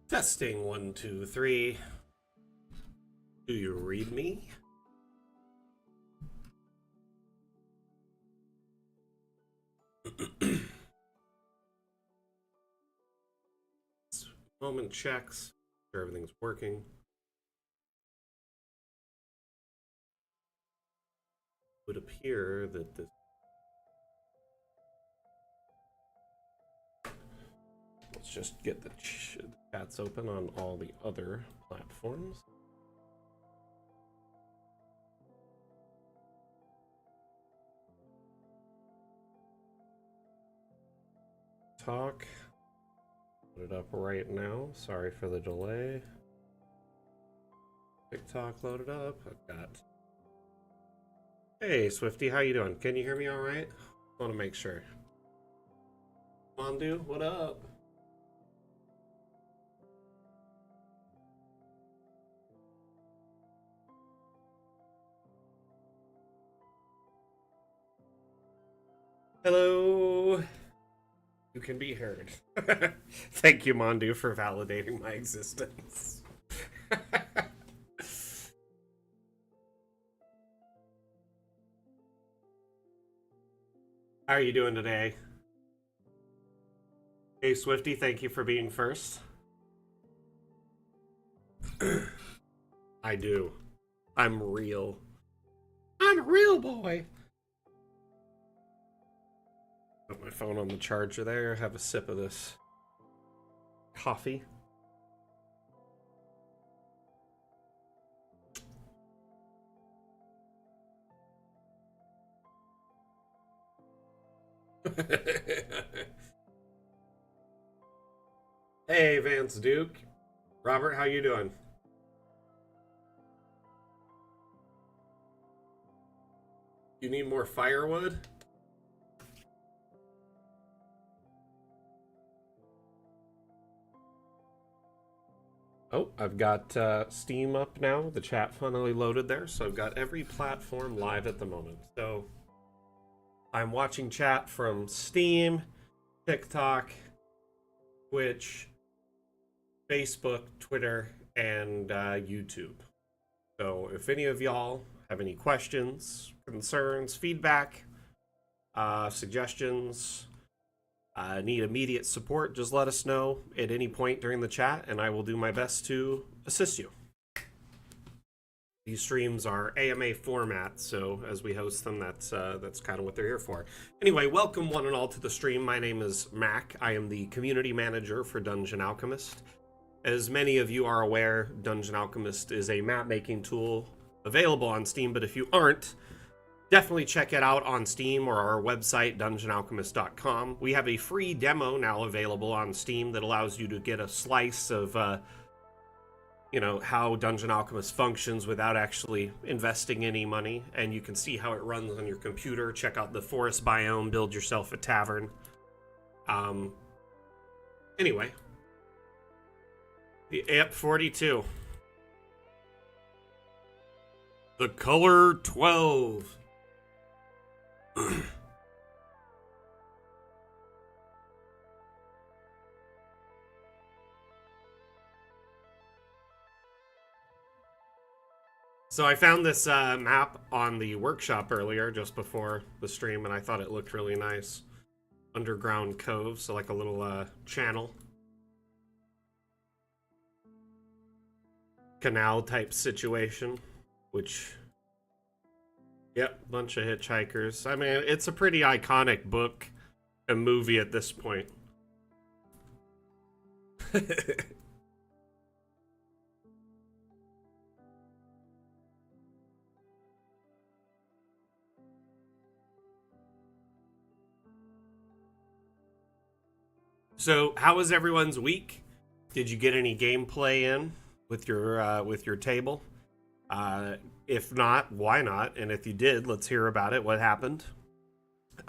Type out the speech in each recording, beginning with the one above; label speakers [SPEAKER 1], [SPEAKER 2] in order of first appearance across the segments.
[SPEAKER 1] Testing 1, 2, 3. Do you read me? Moment checks. Sure everything's working. It would appear that this. Let's just get the chats open on all the other platforms. Talk. Put it up right now. Sorry for the delay. TikTok loaded up. I've got. Hey, Swifty, how you doing? Can you hear me all right? I want to make sure. Mondu, what up? Hello. You can be heard. Thank you, Mondu, for validating my existence. How are you doing today? Hey, Swifty, thank you for being first. I do. I'm real. I'm a real boy. Put my phone on the charger there. Have a sip of this coffee. Hey, Vance Duke. Robert, how you doing? You need more firewood? Oh, I've got Steam up now. The chat finally loaded there, so I've got every platform live at the moment. So I'm watching chat from Steam, TikTok, Twitch, Facebook, Twitter, and YouTube. So if any of y'all have any questions, concerns, feedback, suggestions, need immediate support, just let us know at any point during the chat, and I will do my best to assist you. These streams are AMA format, so as we host them, that's kind of what they're here for. Anyway, welcome one and all to the stream. My name is Mac. I am the community manager for Dungeon Alchemist. As many of you are aware, Dungeon Alchemist is a map-making tool available on Steam, but if you aren't, definitely check it out on Steam or our website, dungeonalchemist.com. We have a free demo now available on Steam that allows you to get a slice of, how Dungeon Alchemist functions without actually investing any money. And you can see how it runs on your computer. Check out the forest biome, build yourself a tavern. Anyway. The AMP 42. The color 12. So I found this map on the workshop earlier, just before the stream, and I thought it looked really nice. Underground Cove, so like a little channel. Canal type situation, which... Yep, bunch of hitchhikers. I mean, it's a pretty iconic book and movie at this point. So, how was everyone's week? Did you get any gameplay in with your table? If not, why not? And if you did, let's hear about it. What happened?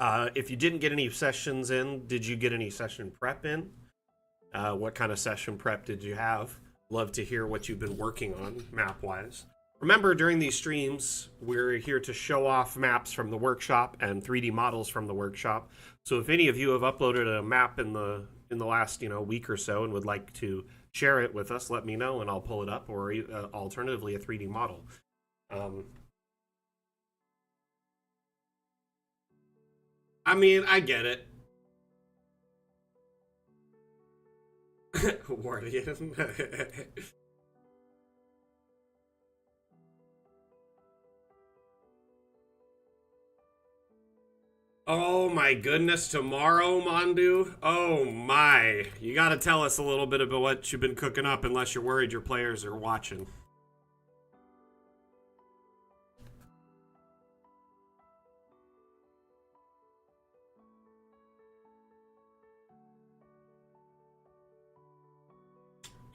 [SPEAKER 1] If you didn't get any sessions in, did you get any session prep in? What kind of session prep did you have? Love to hear what you've been working on map-wise. Remember, during these streams, we're here to show off maps from the workshop and 3D models from the workshop. So if any of you have uploaded a map in the last week or so and would like to share it with us, let me know, and I'll pull it up, or alternatively, a 3D model. I mean, I get it. Wardian. Oh my goodness, tomorrow, Mondu? Oh my. You gotta tell us a little bit about what you've been cooking up, unless you're worried your players are watching.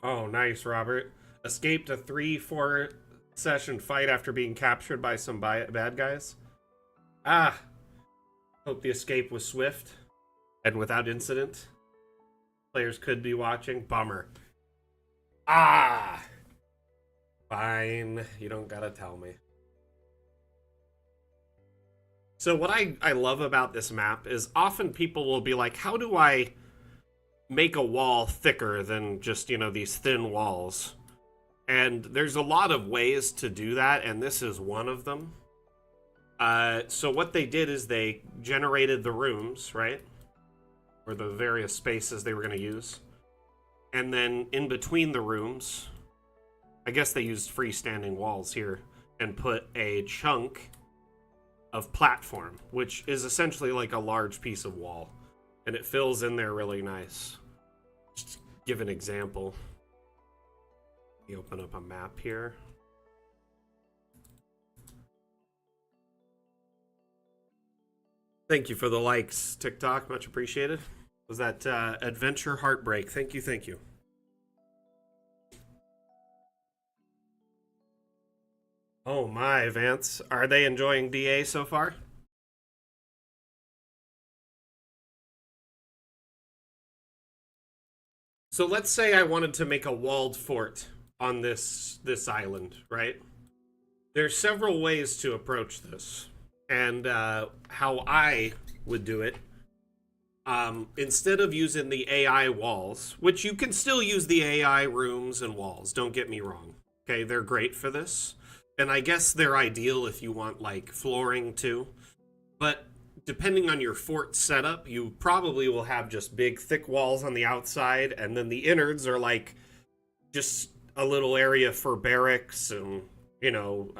[SPEAKER 1] Oh, nice, Robert. Escaped a 3-4 session fight after being captured by some bad guys. Ah. Hope the escape was swift and without incident. Players could be watching. Bummer. Ah! Fine. You don't gotta tell me. So what I love about this map is often people will be like, how do I make a wall thicker than just, you know, these thin walls? And there's a lot of ways to do that, and this is one of them. So what they did is they generated the rooms, right? Or the various spaces they were going to use. And then in between the rooms, I guess they used freestanding walls here, and put a chunk of platform, which is essentially like a large piece of wall. And it fills in there really nice. Just to give an example. You open up a map here. Thank you for the likes, TikTok. Much appreciated. Was that Adventure Heartbreak? Thank you, thank you. Oh my, Vance. Are they enjoying DA so far? So let's say I wanted to make a walled fort on this island, right? There's several ways to approach this. And how I would do it, instead of using the AI walls, which you can still use the AI rooms and walls, don't get me wrong. Okay, they're great for this. And I guess they're ideal if you want, like, flooring too. But depending on your fort setup, you probably will have just big, thick walls on the outside, and then the innards are, like, just a little area for barracks and, you know,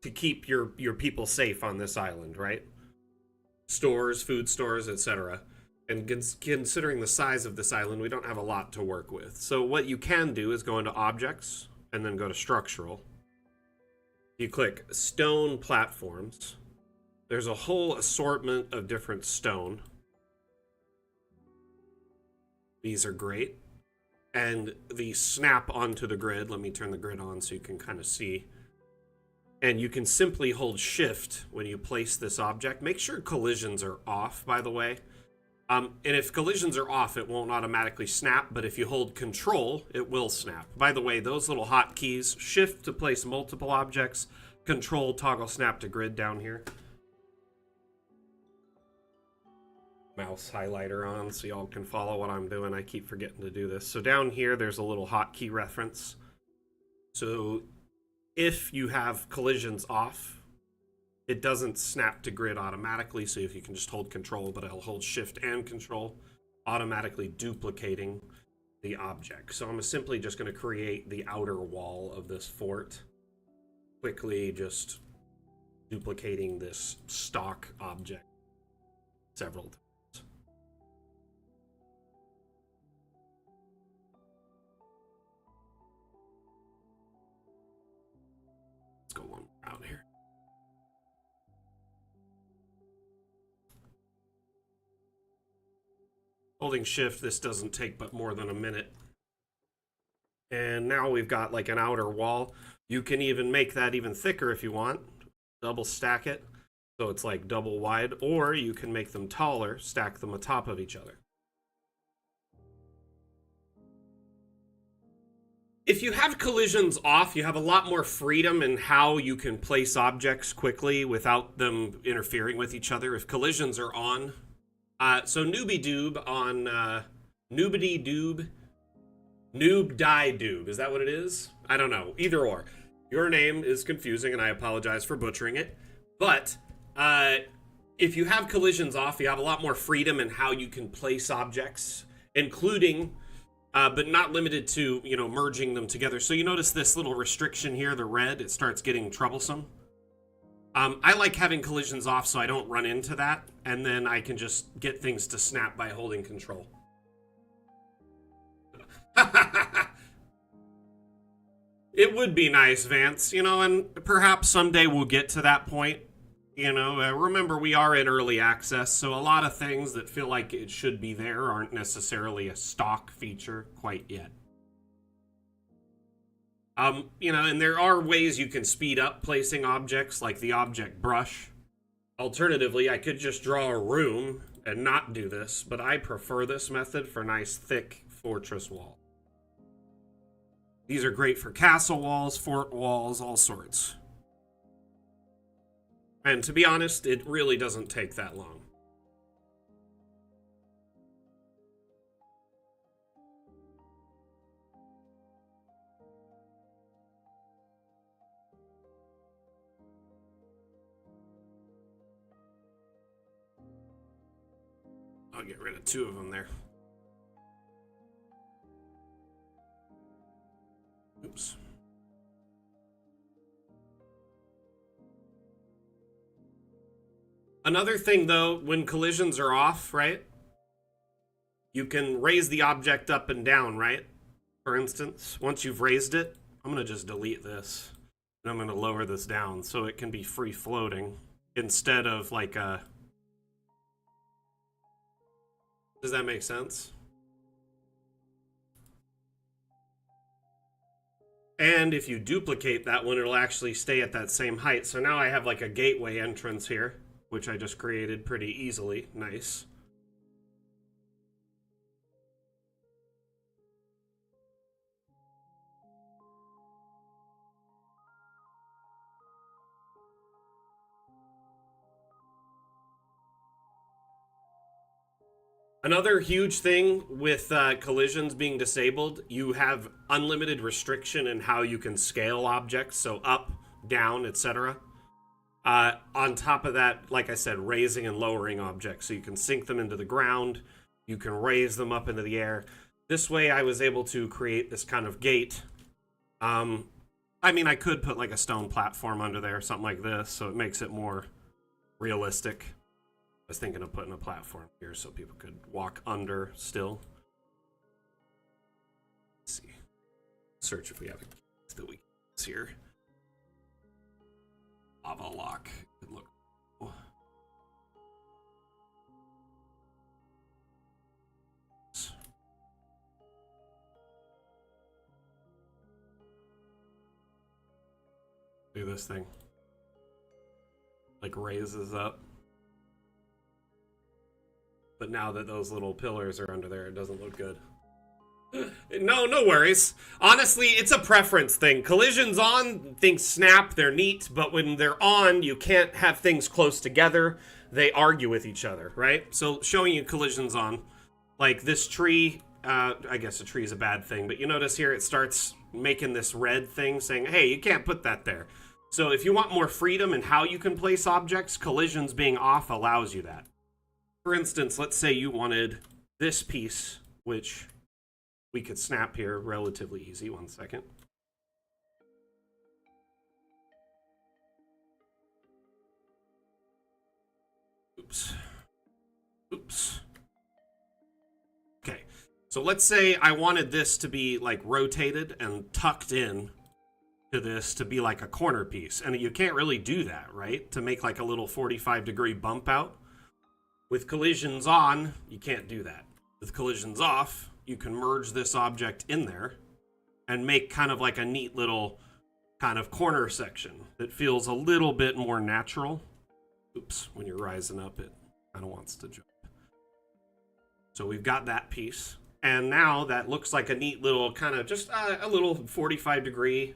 [SPEAKER 1] to keep your people safe on this island, right? Stores, food stores, etc. And considering the size of this island, we don't have a lot to work with. So what you can do is go into Objects, and then go to Structural. You click Stone Platforms. There's a whole assortment of different stone. These are great. And the snap onto the grid. Let me turn the grid on so you can kind of see. And you can simply hold shift when you place this object. Make sure collisions are off, by the way. And if collisions are off, it won't automatically snap, but if you hold control, it will snap. By the way, those little hotkeys, shift to place multiple objects, control, toggle snap to grid down here. Mouse highlighter on so y'all can follow what I'm doing. I keep forgetting to do this. So down here, there's a little hotkey reference. So if you have collisions off, it doesn't snap to grid automatically, so if you can just hold control, but I'll hold shift and control, automatically duplicating the object. So I'm simply just going to create the outer wall of this fort, quickly just duplicating this stock object several times. Let's go one round here. Holding shift, this doesn't take but more than a minute. And now we've got like an outer wall. You can even make that even thicker if you want. Double stack it, so it's like double wide, or you can make them taller, stack them on top of each other. If you have collisions off, you have a lot more freedom in how you can place objects quickly without them interfering with each other. If collisions are on, so Newbie Doob on Noobity Doob Noob Die Doob. Is that what it is? I don't know. Either or. Your name is confusing, and I apologize for butchering it. But if you have collisions off, you have a lot more freedom in how you can place objects, including, but not limited to, merging them together. So you notice this little restriction here, the red, it starts getting troublesome. I like having collisions off so I don't run into that, and then I can just get things to snap by holding control. It would be nice, Vance, and perhaps someday we'll get to that point. Remember, we are in early access, so a lot of things that feel like it should be there aren't necessarily a stock feature quite yet. And there are ways you can speed up placing objects, like the object brush. Alternatively, I could just draw a room and not do this, but I prefer this method for nice, thick fortress walls. These are great for castle walls, fort walls, all sorts. And to be honest, it really doesn't take that long. I'll get rid of 2 of them there. Oops. Another thing, though, when collisions are off, right? You can raise the object up and down, right? For instance, once you've raised it, I'm going to just delete this. And I'm going to lower this down so it can be free floating instead of like a... Does that make sense? And if you duplicate that one, it'll actually stay at that same height. So now I have like a gateway entrance here, which I just created pretty easily. Nice. Another huge thing with collisions being disabled, you have unlimited restriction in how you can scale objects, so up, down, etc. On top of that, like I said, raising and lowering objects, so you can sink them into the ground, you can raise them up into the air. This way I was able to create this kind of gate. I mean, I could put like a stone platform under there, something like this, so it makes it more realistic. I was thinking of putting a platform here so people could walk under still. Let's see. Search if we have a that we can here. Lava lock. Could look cool. Do this thing. Like raises up. But now that those little pillars are under there, it doesn't look good. No worries. Honestly, it's a preference thing. Collisions on, things snap, they're neat, but when they're on, you can't have things close together. They argue with each other, right? So showing you collisions on, like this tree, I guess a tree is a bad thing, but you notice here it starts making this red thing saying, hey, you can't put that there. So if you want more freedom in how you can place objects, collisions being off allows you that. For instance, let's say you wanted this piece, which we could snap here relatively easy. 1 second. Oops. Okay, so let's say I wanted this to be like rotated and tucked in to this to be like a corner piece. And you can't really do that, right? To make like a little 45-degree bump out. With collisions on, you can't do that. With collisions off, you can merge this object in there and make kind of like a neat little kind of corner section that feels a little bit more natural. Oops, when you're rising up, it kind of wants to jump. So we've got that piece. And now that looks like a neat little kind of just a little 45-degree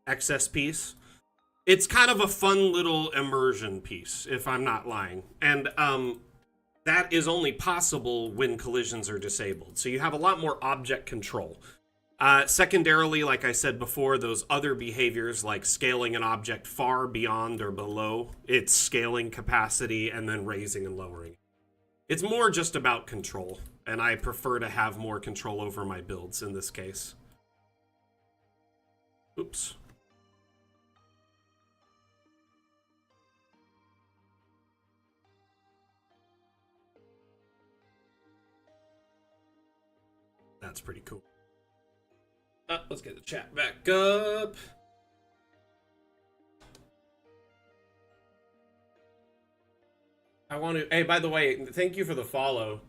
[SPEAKER 1] excess piece. It's kind of a fun little immersion piece, if I'm not lying. And that is only possible when collisions are disabled. So you have a lot more object control. Secondarily, like I said before, those other behaviors like scaling an object far beyond or below its scaling capacity and then raising and lowering. It's more just about control, and I prefer to have more control over my builds in this case. Oops. That's pretty cool. Let's get the chat back up. I want to... Hey, by the way, thank you for the follow,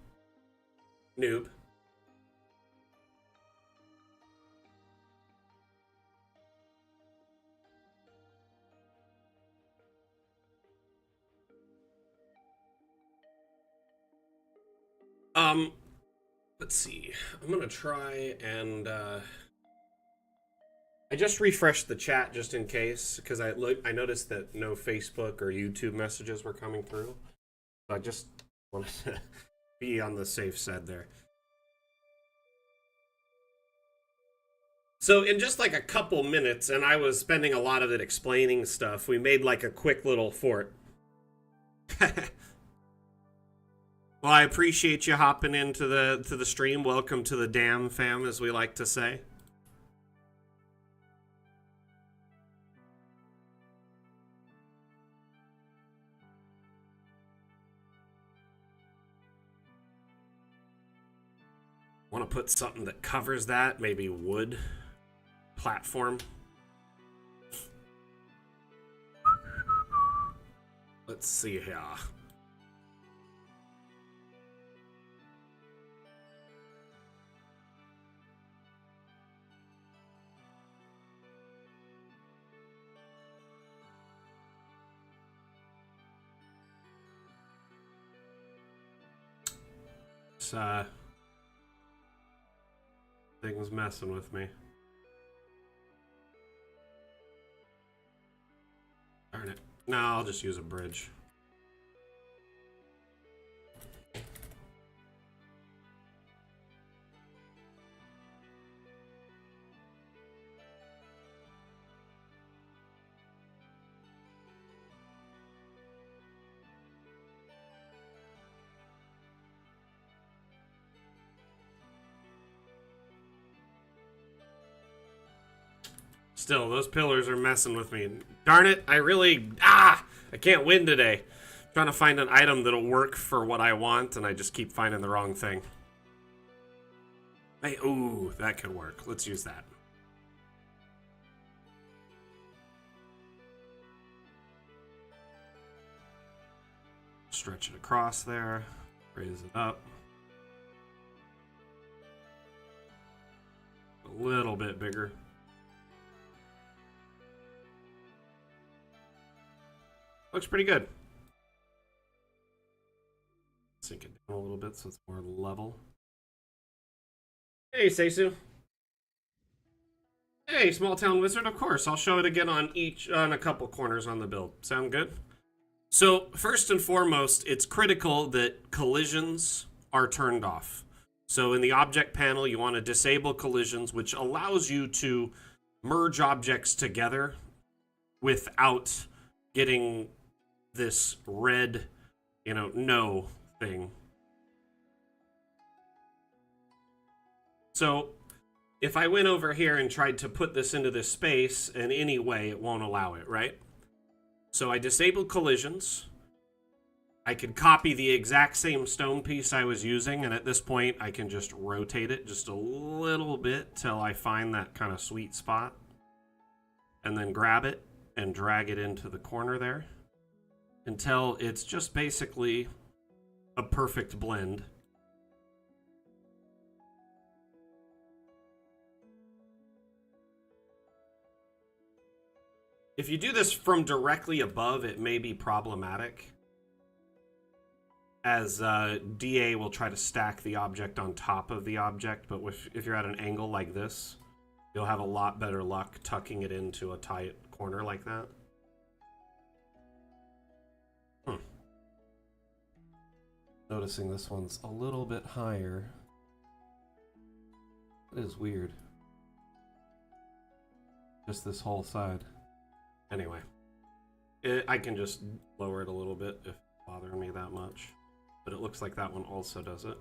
[SPEAKER 1] noob. Let's see. I'm gonna try and I just refreshed the chat just in case because I noticed that no Facebook or YouTube messages were coming through. So I just wanted to be on the safe side there. So in just like a couple minutes, and I was spending a lot of it explaining stuff, we made like a quick little fort. Well, I appreciate you hopping into the stream. Welcome to the Dam fam, as we like to say. Want to put something that covers that, maybe wood platform. Let's see here. Thing's messing with me. Darn it. No, I'll just use a bridge. Still, those pillars are messing with me. Darn it, I can't win today. I'm trying to find an item that'll work for what I want, and I just keep finding the wrong thing. Hey, ooh, that could work. Let's use that. Stretch it across there. Raise it up. A little bit bigger. Looks pretty good. Sink it down a little bit so it's more level. Hey, Seisu. Hey, Small Town Wizard, of course. I'll show it again on a couple corners on the build. Sound good? So, first and foremost, it's critical that collisions are turned off. So in the object panel, you want to disable collisions, which allows you to merge objects together without getting this red, no thing. So if I went over here and tried to put this into this space in any way, it won't allow it, right? So I disabled collisions. I could copy the exact same stone piece I was using, and at this point I can just rotate it just a little bit till I find that kind of sweet spot. And then grab it and drag it into the corner there until it's just basically a perfect blend. If you do this from directly above, it may be problematic, as DA will try to stack the object on top of the object, but if you're at an angle like this, you'll have a lot better luck tucking it into a tight corner like that. Noticing this one's a little bit higher. That is weird. Just this whole side. Anyway, I can just lower it a little bit if it's bothering me that much. But it looks like that one also does it.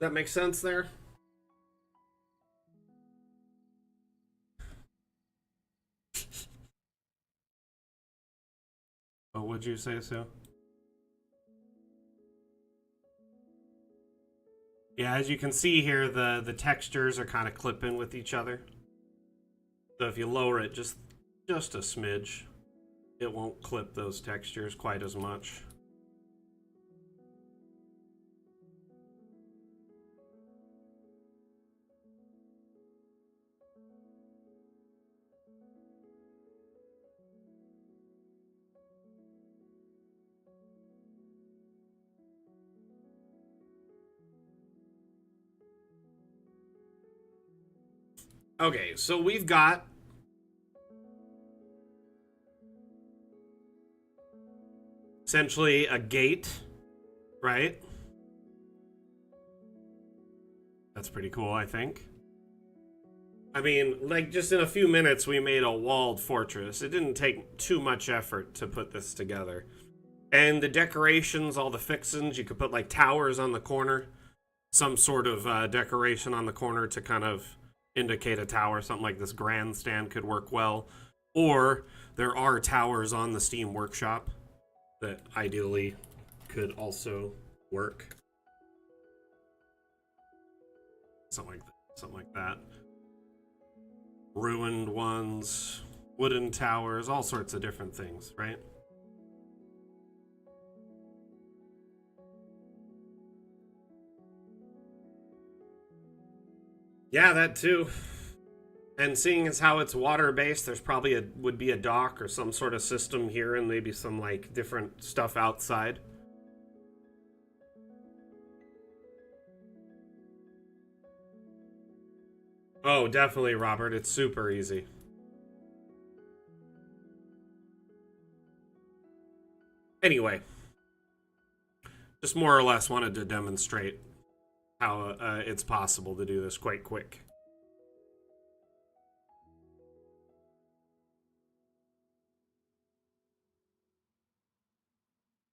[SPEAKER 1] That makes sense there? Oh, would you say so? Yeah, as you can see here, the textures are kind of clipping with each other. So if you lower it just a smidge, it won't clip those textures quite as much. Okay, so we've got essentially a gate, right? That's pretty cool, I think. I mean, like, just in a few minutes, we made a walled fortress. It didn't take too much effort to put this together. And the decorations, all the fixins, you could put, like, towers on the corner. Some sort of decoration on the corner to kind of indicate a tower. Something like this grandstand could work well. Or there are towers on the Steam Workshop that ideally could also work. Something like that. Ruined ones, wooden towers, all sorts of different things, right? Yeah, that too. And seeing as how it's water based, there's probably would be a dock or some sort of system here, and maybe some like different stuff outside. Oh, definitely, Robert. It's super easy. Anyway, just more or less wanted to demonstrate how it's possible to do this quite quick.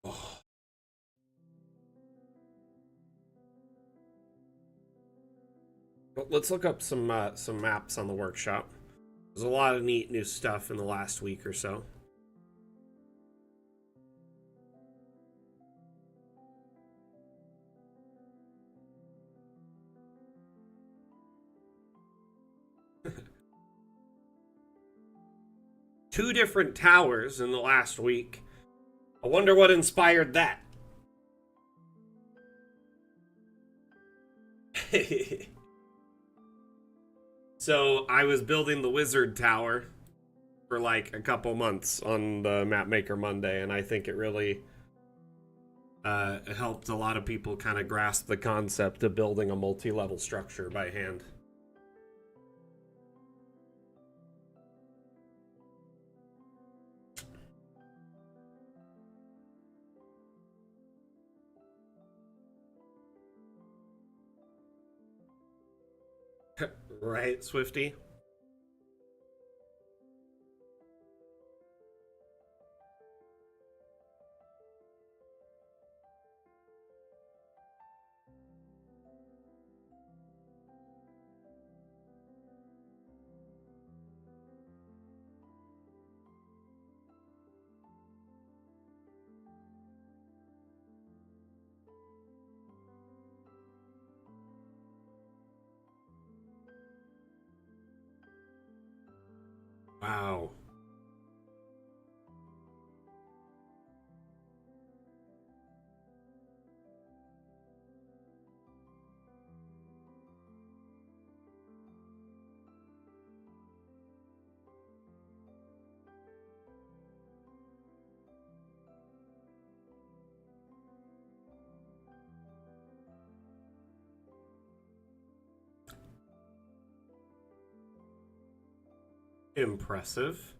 [SPEAKER 1] Oh. Let's look up some maps on the workshop. There's a lot of neat new stuff in the last week or so. Two different towers in the last week. I wonder what inspired that. So I was building the wizard tower for like a couple months on the Map Maker Monday, and I think it really helped a lot of people kind of grasp the concept of building a multi-level structure by hand. Right, Swifty? Wow. Impressive.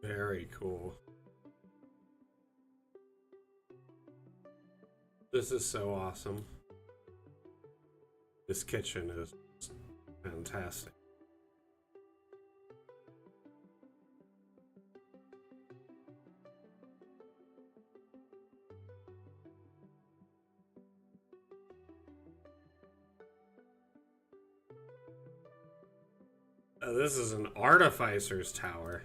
[SPEAKER 1] Very cool. This is so awesome. This kitchen is fantastic. This is an artificer's tower.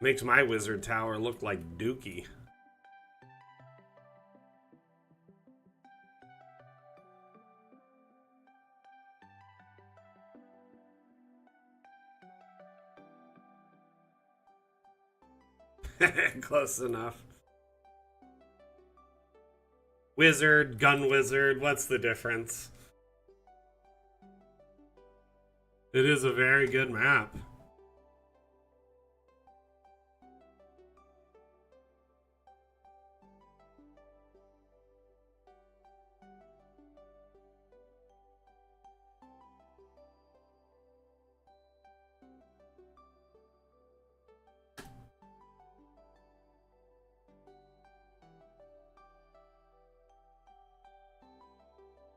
[SPEAKER 1] Makes my wizard tower look like Dookie. Close enough. Wizard, gun wizard, what's the difference? It is a very good map.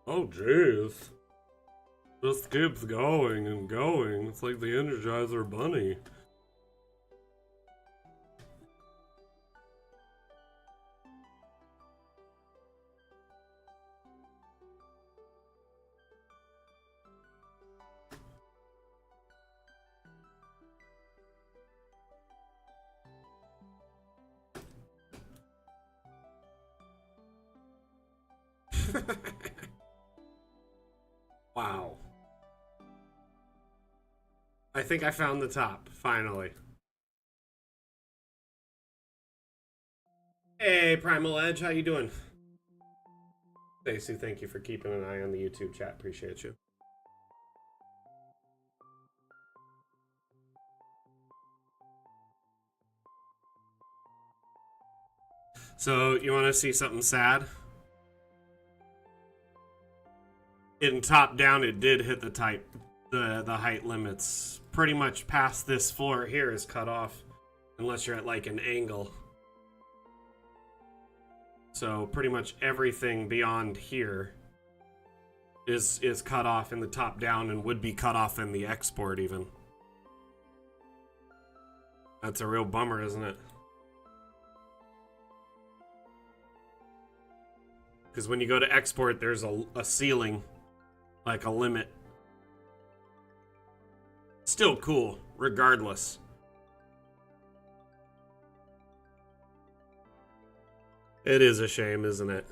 [SPEAKER 1] Oh, jeez. Just keeps going and going. It's like the Energizer Bunny. Wow. I think I found the top, finally. Hey, Primal Edge, how you doing? Stacy, thank you for keeping an eye on the YouTube chat. Appreciate you. So, you want to see something sad? In top down, it did hit the height limits. Pretty much past this floor here is cut off, unless you're at like an angle. So pretty much everything beyond here is cut off in the top down and would be cut off in the export even. That's a real bummer, isn't it? Because when you go to export, there's a ceiling, like a limit. Still cool, regardless. It is a shame, isn't it?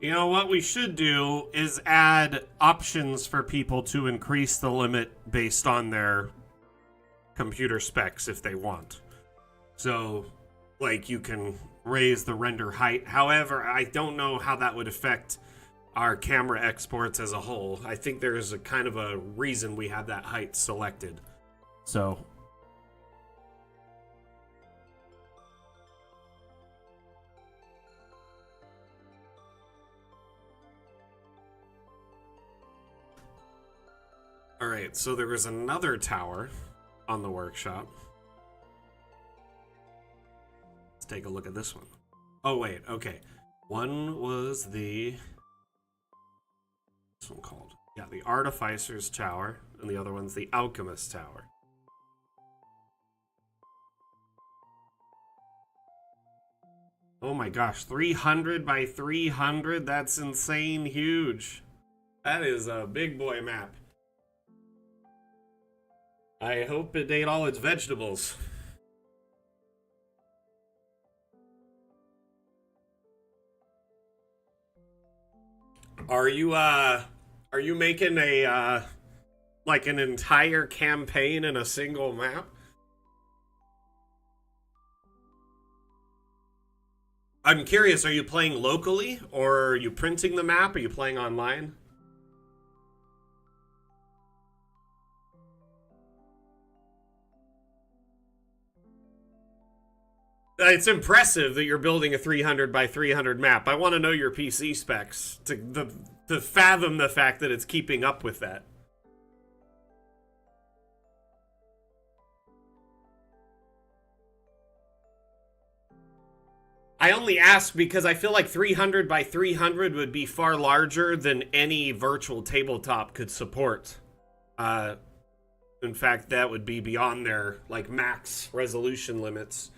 [SPEAKER 1] You know, what we should do is add options for people to increase the limit based on their computer specs if they want. So, like, you can raise the render height. However, I don't know how that would affect our camera exports as a whole. I think there is a kind of a reason we have that height selected. So, all right, so there was another tower on the workshop. Let's take a look at this one. Oh, wait, okay. One was this one called? Yeah, the Artificer's Tower, and the other one's the Alchemist Tower. Oh my gosh, 300 by 300? That's insane huge. That is a big boy map. I hope it ate all its vegetables. Are you making a like an entire campaign in a single map? I'm curious, are you playing locally or are you printing the map? Are you playing online? It's impressive that you're building a 300 by 300 map. I want to know your PC specs to fathom the fact that it's keeping up with that. I only ask because I feel like 300 by 300 would be far larger than any virtual tabletop could support. Uh, in fact, that would be beyond their like max resolution limits.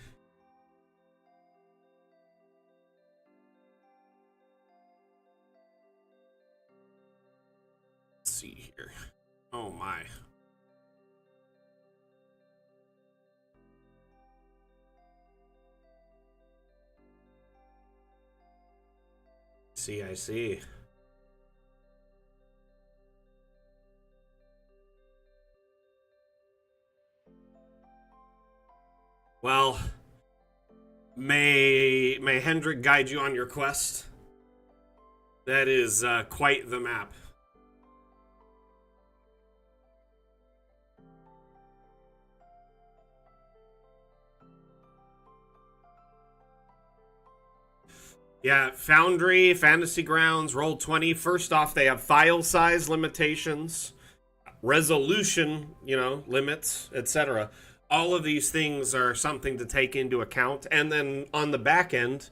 [SPEAKER 1] Let's see here. Oh my. See, I see. Well, may Hendrik guide you on your quest. That is quite the map. Yeah, Foundry, Fantasy Grounds, Roll20. First off, they have file size limitations, resolution, limits, etc. All of these things are something to take into account. And then on the back end,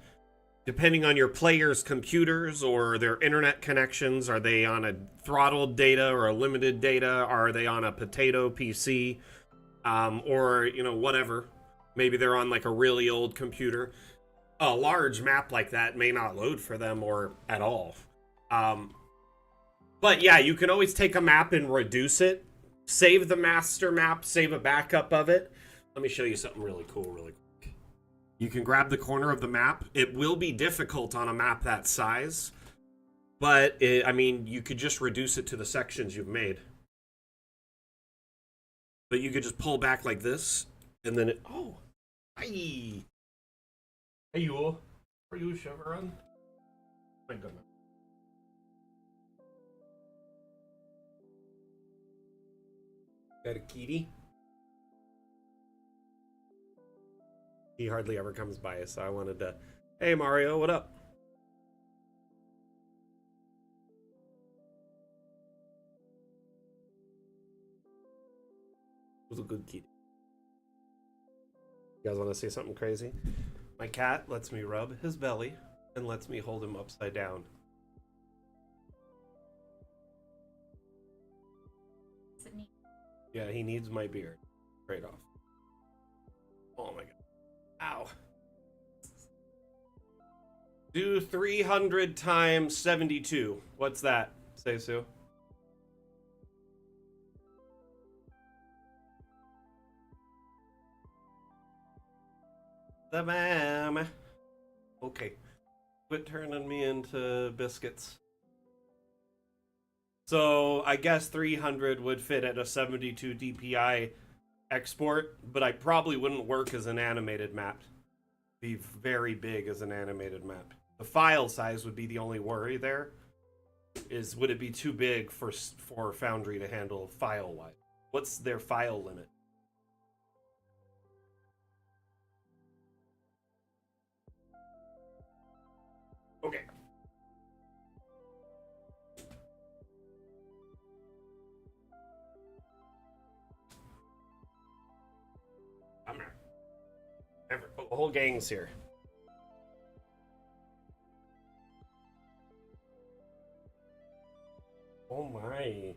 [SPEAKER 1] depending on your players' computers or their internet connections, are they on a throttled data or a limited data? Are they on a potato PC? Or, whatever. Maybe they're on like a really old computer. A large map like that may not load for them or at all. But yeah, you can always take a map and reduce it. Save the master map, save a backup of it. Let me show you something really cool really quick. You can grab the corner of the map. It will be difficult on a map that size, but you could just reduce it to the sections you've made. But you could just pull back like this, and then it... Oh! Hi! Hey, you. Are you Chevron? My goodness. Got a kitty? He hardly ever comes by, so I wanted to... Hey, Mario, what up? It was a good kitty. You guys want to say something crazy? My cat lets me rub his belly and lets me hold him upside down. Yeah, he needs my beard. Trade off. Oh my god. Ow. Do 300 times 72. What's that? Say Sue. The ma'am. Okay. Quit turning me into biscuits. So I guess 300 would fit at a 72 DPI export, but I probably wouldn't work as an animated map. Be very big as an animated map. The file size would be the only worry there. Would it be too big for Foundry to handle file-wise? What's their file limit? Okay. I'm here. The whole gang's here. Oh my.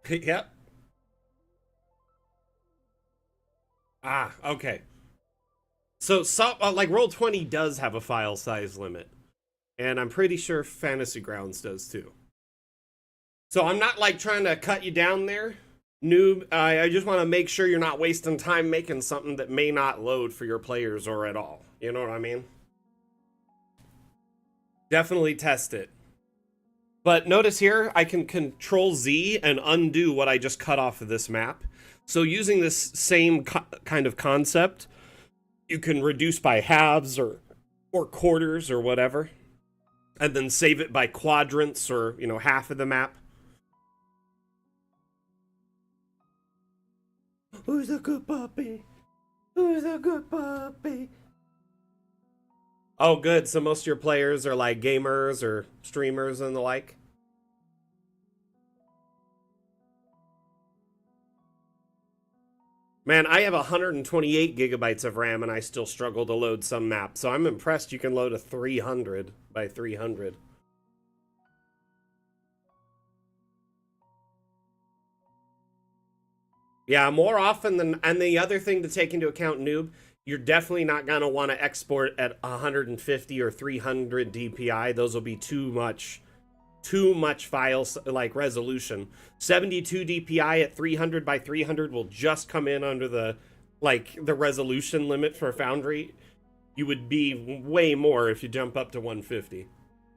[SPEAKER 1] Yep. Ah, okay. So, like Roll20 does have a file size limit, and I'm pretty sure Fantasy Grounds does too. So I'm not like trying to cut you down there, noob. I just want to make sure you're not wasting time making something that may not load for your players or at all. You know what I mean? Definitely test it. But notice here, I can Control Z and undo what I just cut off of this map. So using this same kind of concept, you can reduce by halves or quarters or whatever, and then save it by quadrants or, you know, half of the map. Who's a good puppy? Who's a good puppy? Oh, good. So most of your players are like gamers or streamers and the like. Man, I have 128 gigabytes of RAM and I still struggle to load some maps. So I'm impressed you can load a 300 by 300. Yeah, more often than... And the other thing to take into account, noob, you're definitely not going to want to export at 150 or 300 DPI. Those will be too much files, like resolution. 72 DPI at 300 by 300 will just come in under the resolution limit for Foundry. You would be way more if you jump up to 150.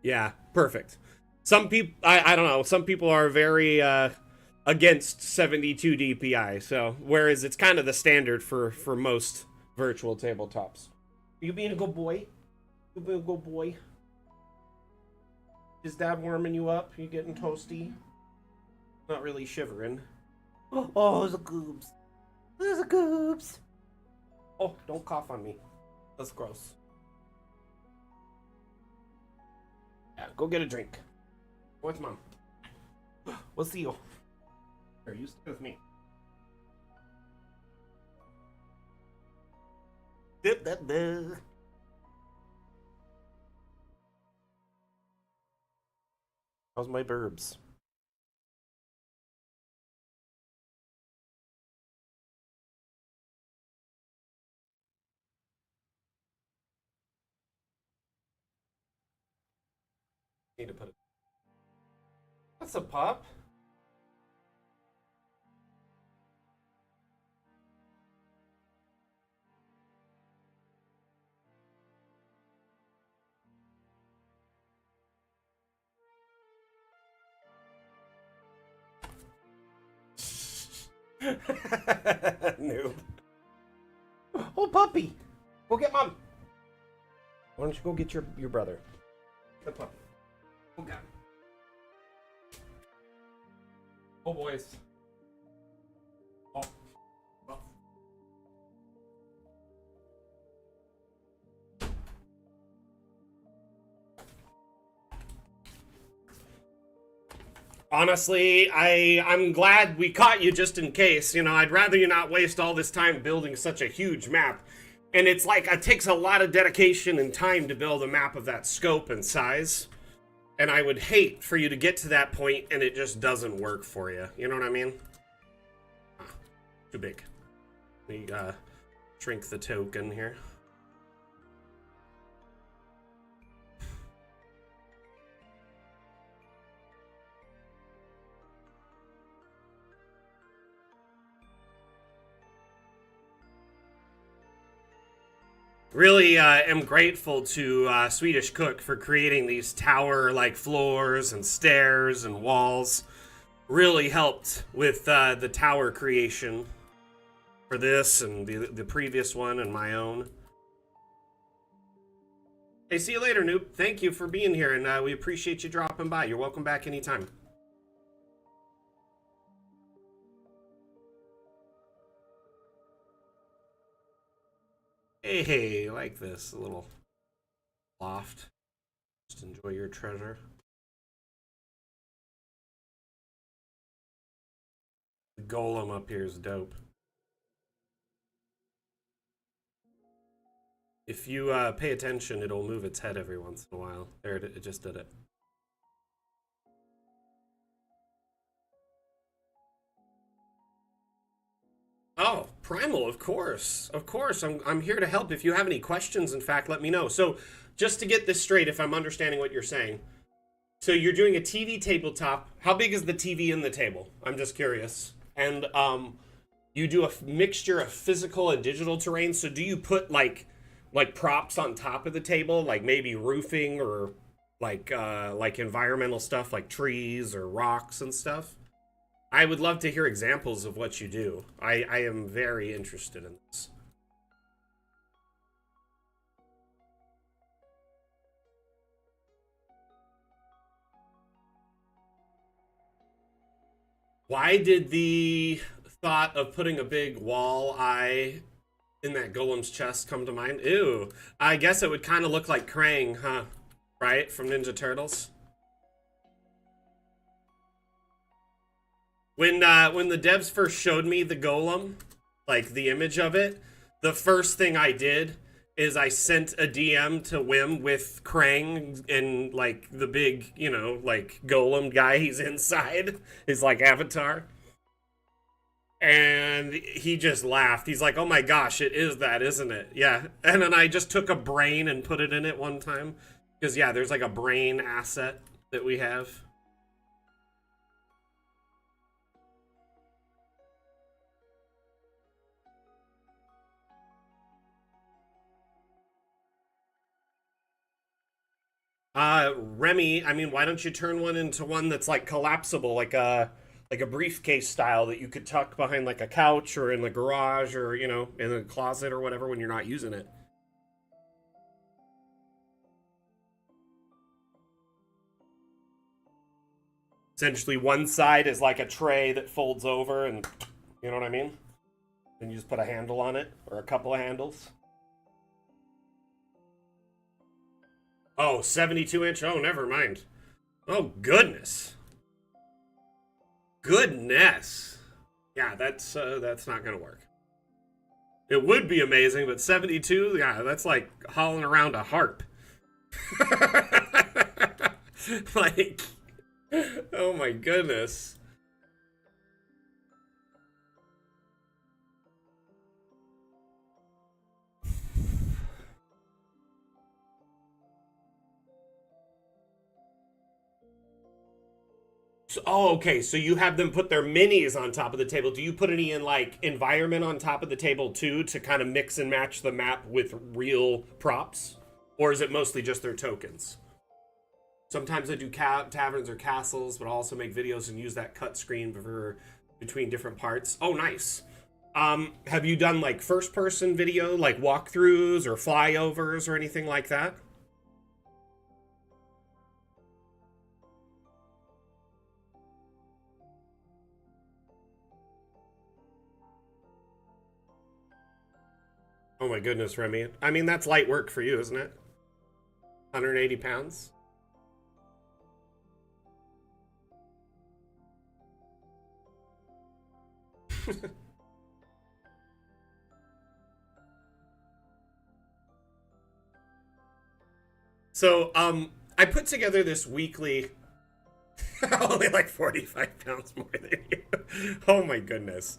[SPEAKER 1] Yeah, perfect. Some people, I don't know, some people are very against 72 DPI, so whereas it's kind of the standard for most virtual tabletops. You being a good boy? You being a good boy? Is Dad warming you up? You getting toasty? Not really shivering. Oh, there's a goobs. There's a goobs. Oh, don't cough on me. That's gross. Yeah, go get a drink. What's Mom? What's the deal? Here, you stay with me. Dip that bell. How's my burbs? Need to put it. That's a pup. Noob. Oh, puppy! Go get Mom. Why don't you go get your brother? The puppy. Oh, God. Oh, boys. Oh. Oh. Honestly, I'm glad we caught you just in case. You know, I'd rather you not waste all this time building such a huge map. And it's like, it takes a lot of dedication and time to build a map of that scope and size. And I would hate for you to get to that point and it just doesn't work for you. You know what I mean? Too big. We shrink the token here. Really am grateful to Swedish Cook for creating these tower-like floors and stairs and walls. Really helped with the tower creation for this and the previous one and my own. Hey, see you later, noob. Thank you for being here, and we appreciate you dropping by. You're welcome back anytime. Hey, like this, a little loft. Just enjoy your treasure. The golem up here is dope. If you pay attention, it'll move its head every once in a while. There, it just did it. Oh, Primal, of course. Of course. I'm here to help. If you have any questions, in fact, let me know. So, just to get this straight, if I'm understanding what you're saying. So you're doing a TV tabletop. How big is the TV in the table? I'm just curious. And you do a mixture of physical and digital terrain. So do you put like props on top of the table, like maybe roofing or like environmental stuff like trees or rocks and stuff? I would love to hear examples of what you do. I am very interested in this. Why did the thought of putting a big wall eye in that golem's chest come to mind? Ew. I guess it would kind of look like Krang, huh? Right? From Ninja Turtles. When the devs first showed me the golem, like the image of it, the first thing I did is I sent a DM to Wim with Krang and like the big, like golem guy he's inside, his like avatar. And he just laughed. He's like, "Oh my gosh, it is that, isn't it?" Yeah. And then I just took a brain and put it in it one time. Because yeah, there's like a brain asset that we have. Remy, I mean, why don't you turn one into one that's like collapsible, like a briefcase style that you could tuck behind like a couch or in the garage or, in a closet or whatever when you're not using it. Essentially one side is like a tray that folds over and you know what I mean? And you just put a handle on it or a couple of handles. Oh, 72-inch. Oh, never mind. Oh, goodness. Goodness. Yeah, that's not gonna work. It would be amazing, but 72, yeah, that's like hauling around a harp. Like, oh my goodness. So, oh, okay. So you have them put their minis on top of the table. Do you put any in like environment on top of the table too to kind of mix and match the map with real props? Or is it mostly just their tokens? Sometimes I do taverns or castles, but I also make videos and use that cut screen for between different parts. Oh, nice. Have you done like first person video, like walkthroughs or flyovers or anything like that? Oh my goodness, Remy. I mean, that's light work for you, isn't it? 180 pounds? So, I put together this weekly. Only like 45 pounds more than you. Oh my goodness.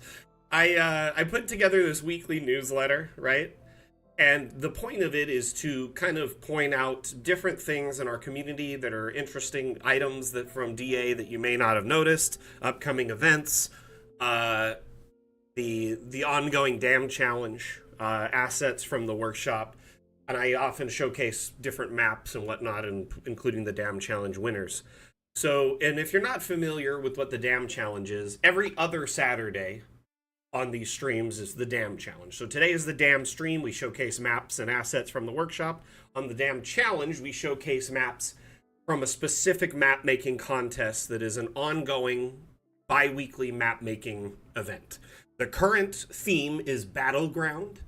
[SPEAKER 1] I put together this weekly newsletter, right? And the point of it is to kind of point out different things in our community that are interesting items that from DA that you may not have noticed, upcoming events, uh, the ongoing dam challenge, assets from the workshop, and I often showcase different maps and whatnot, including the dam challenge winners. So, and if you're not familiar with what the dam challenge is, every other Saturday on these streams is the Dam Challenge. So today is the Dam stream. We showcase maps and assets from the workshop. On the Dam Challenge, we showcase maps from a specific map making contest that is an ongoing bi weekly map making event. The current theme is Battleground.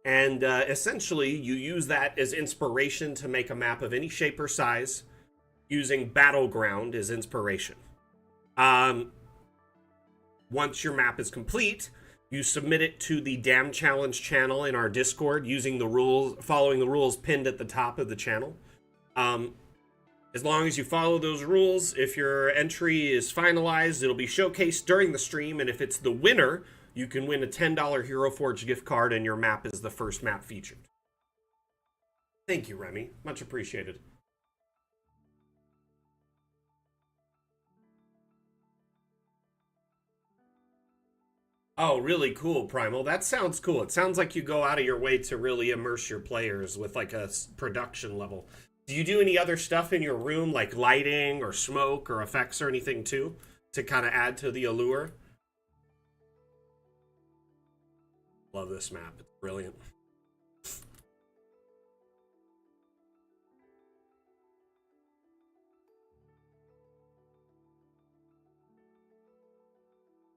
[SPEAKER 1] And essentially, you use that as inspiration to make a map of any shape or size using Battleground as inspiration. Once your map is complete, you submit it to the Dam Challenge channel in our Discord using the rules, following the rules pinned at the top of the channel. As long as you follow those rules, if your entry is finalized, it'll be showcased during the stream, and if it's the winner, you can win a $10 Hero Forge gift card, and your map is the first map featured. Thank you, Remy. Much appreciated. Oh, really cool, Primal. That sounds cool. It sounds like you go out of your way to really immerse your players with like a production level. Do you do any other stuff in your room, like lighting or smoke or effects or anything too, to kind of add to the allure? Love this map. It's brilliant.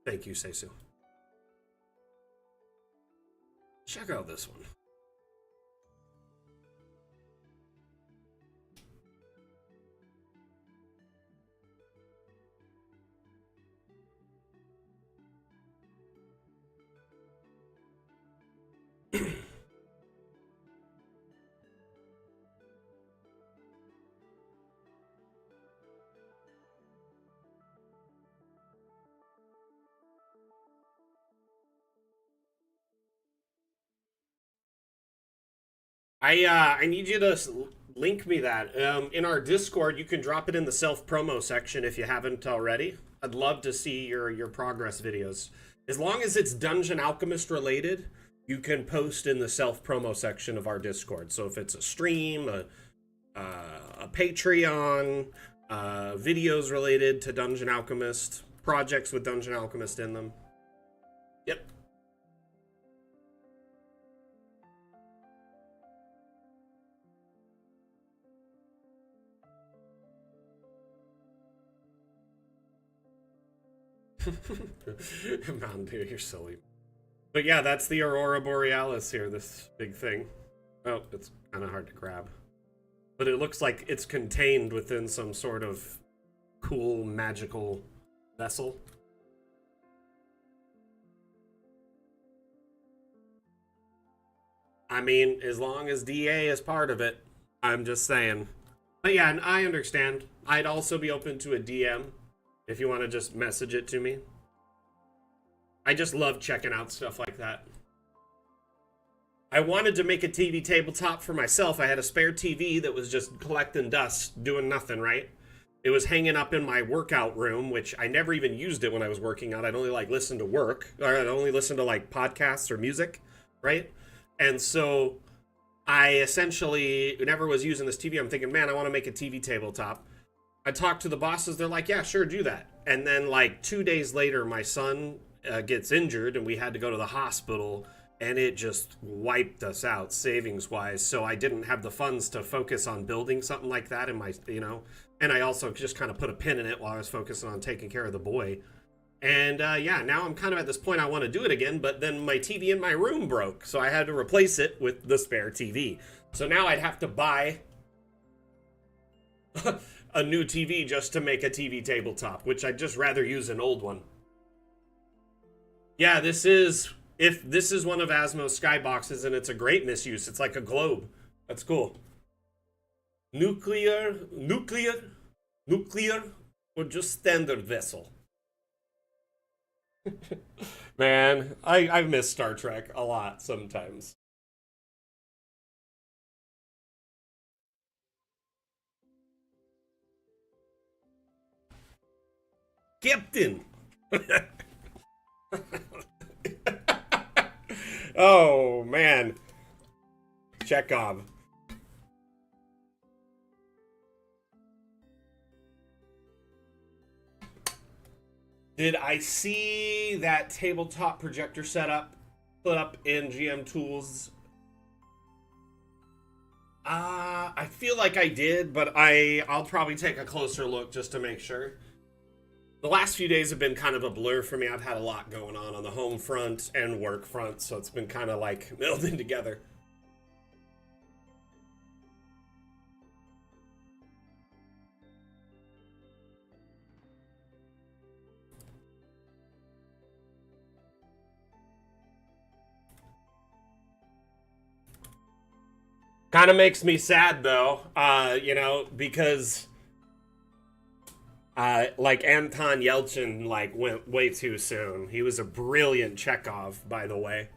[SPEAKER 1] Thank you, Seisu. Check out this one. I need you to link me that in our Discord. You can drop it in the self promo section if you haven't already. I'd love to see your progress videos. As long as it's Dungeon Alchemist related, you can post in the self promo section of our Discord. So if it's a stream, a Patreon, videos related to Dungeon Alchemist, projects with Dungeon Alchemist in them. Yep. Mountain Dew, you're silly. But yeah, that's the Aurora Borealis here, this big thing. Oh, it's kind of hard to grab. But it looks like it's contained within some sort of cool, magical vessel. I mean, as long as DA is part of it, I'm just saying. But yeah, and I understand. I'd also be open to a DM if you want to just message it to me. I just love checking out stuff like that. I wanted to make a TV tabletop for myself. I had a spare TV that was just collecting dust, doing nothing, right? It was hanging up in my workout room, which I never even used it when I was working out. I'd only like listen to work, or I'd only listen to like podcasts or music, right? And so I essentially never was using this TV. I'm thinking, man, I want to make a TV tabletop. I talked to the bosses. They're like, yeah, sure, do that. And then like 2 days later, my son gets injured and we had to go to the hospital, and it just wiped us out savings wise. So I didn't have the funds to focus on building something like that in my, and I also just kind of put a pin in it while I was focusing on taking care of the boy. And yeah, now I'm kind of at this point I want to do it again, but then my TV in my room broke. So I had to replace it with the spare TV. So now I'd have to buy a new TV just to make a TV tabletop, which I'd just rather use an old one. Yeah, this is one of Asmo's skyboxes, and it's a great misuse. It's like a globe. That's cool. Nuclear, or just standard vessel? Man, I miss Star Trek a lot sometimes. Captain! Oh, man. Chekhov. Did I see that tabletop projector setup put up in GM Tools? I feel like I did, but I'll probably take a closer look just to make sure. The last few days have been kind of a blur for me. I've had a lot going on the home front and work front, so it's been kind of like melding together. Kind of makes me sad though, because Like Anton Yelchin, like went way too soon. He was a brilliant Chekhov, by the way.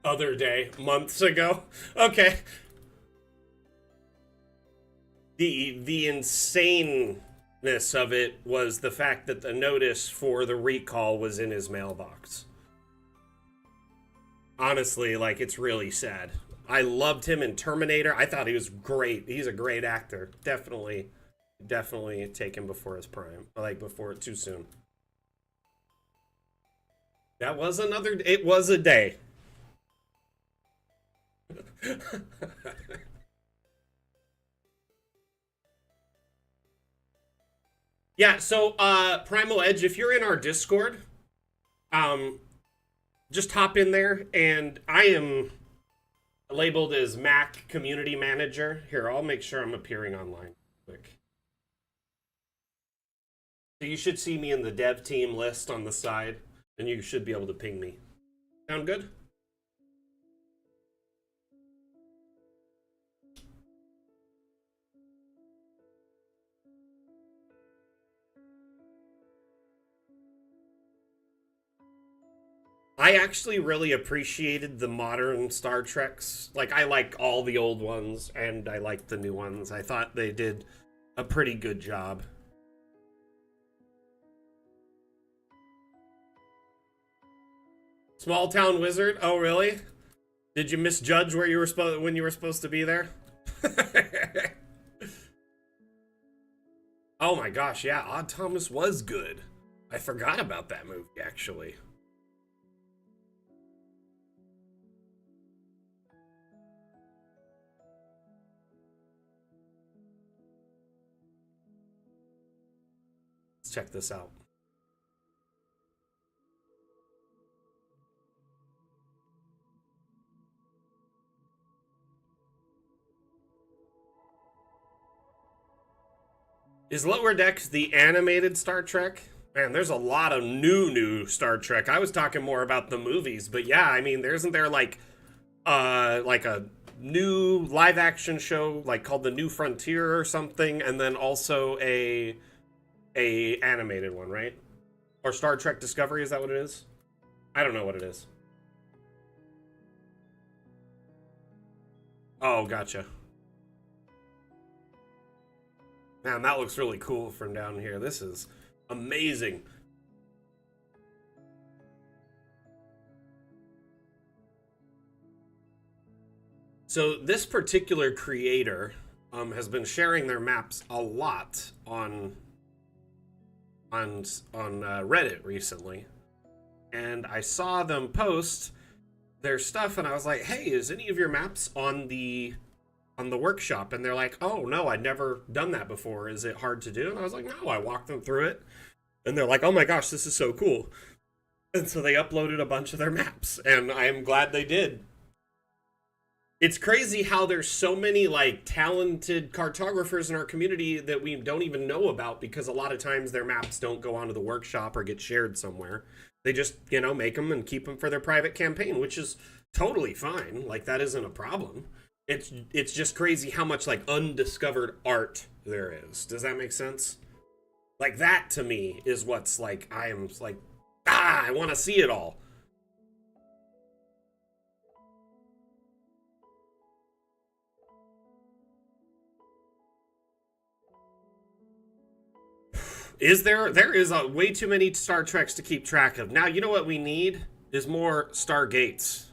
[SPEAKER 1] Other day, months ago. Okay. The insaneness of it was the fact that the notice for the recall was in his mailbox. Honestly, like, it's really sad. I loved him in Terminator. I thought he was great. He's a great actor. Definitely take him before his prime. Like, before too soon. That was another. It was a day. Yeah, so Primal Edge, if you're in our Discord, um just hop in there, and I am labeled as Mac Community Manager. Here, I'll make sure I'm appearing online quick. So you should see me in the dev team list on the side, and you should be able to ping me. Sound good? I actually really appreciated the modern Star Treks. Like, I like all the old ones, and I like the new ones. I thought they did a pretty good job. Small Town Wizard? Oh, really? Did you misjudge where you were supposed when you were supposed to be there? Oh my gosh, yeah, Odd Thomas was good. I forgot about that movie, actually. Let's check this out. Is Lower Decks the animated Star Trek? Man, there's a lot of new Star Trek. I was talking more about the movies, but yeah, I mean, there isn't there like a new live action show like called The New Frontier or something, and then also a animated one, right? Or Star Trek Discovery, is that what it is? I don't know what it is. Oh, gotcha. Man, that looks really cool from down here. This is amazing. So this particular creator has been sharing their maps a lot on Reddit recently, and I saw them post their stuff, and I was like, "Hey, is any of your maps on the workshop?" And they're like, "Oh no, I'd never done that before. Is it hard to do?" And I was like, "No, I walked them through it." And they're like, "Oh my gosh, this is so cool." And so they uploaded a bunch of their maps, and I am glad they did. It's crazy how there's so many like talented cartographers in our community that we don't even know about, because a lot of times their maps don't go onto the workshop or get shared somewhere. They just, make them and keep them for their private campaign, which is totally fine. Like, that isn't a problem. It's just crazy how much like undiscovered art there is. Does that make sense? Like, that to me is what's like, I am like, I want to see it all. There is way too many Star Treks to keep track of. Now, you know what we need is more Stargates.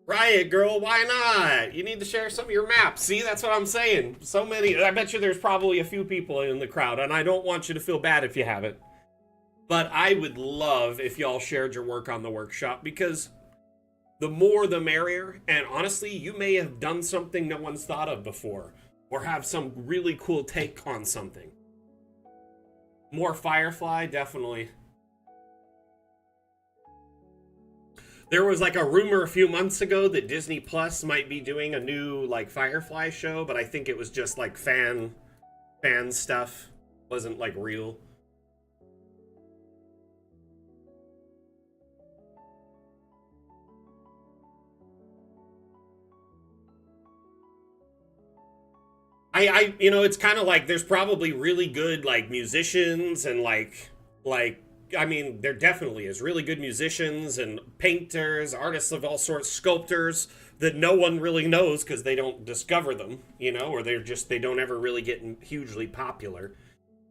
[SPEAKER 1] Riot Girl, why not? You need to share some of your maps. See, that's what I'm saying. So many. I bet you there's probably a few people in the crowd, and I don't want you to feel bad if you haven't. But I would love if y'all shared your work on the workshop, because the more the merrier. And honestly, you may have done something no one's thought of before, or have some really cool take on something. More Firefly, definitely. There was like a rumor a few months ago that Disney Plus might be doing a new like Firefly show, but I think it was just like fan stuff. Wasn't like real. it's kind of like there's probably really good like musicians and like I mean, there definitely is really good musicians and painters, artists of all sorts, sculptors that no one really knows because they don't discover them, or they don't ever really get hugely popular.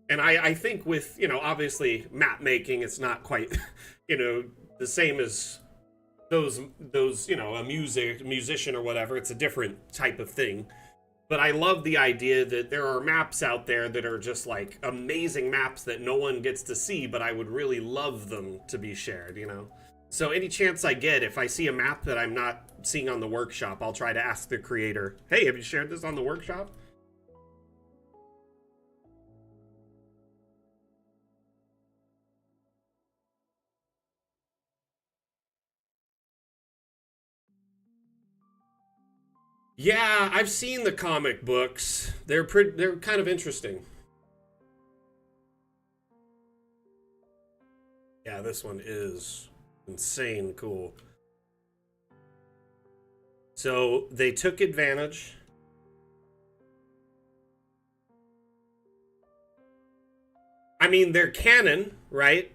[SPEAKER 1] And I think with, obviously map making, it's not quite, the same as those, a musician or whatever. It's a different type of thing. But I love the idea that there are maps out there that are just like amazing maps that no one gets to see, but I would really love them to be shared. So any chance I get, if I see a map that I'm not seeing on the workshop, I'll try to ask the creator, hey, have you shared this on the workshop? Yeah, I've seen the comic books. They're kind of interesting. Yeah, this one is insane cool. So they took advantage. I mean, they're canon, right?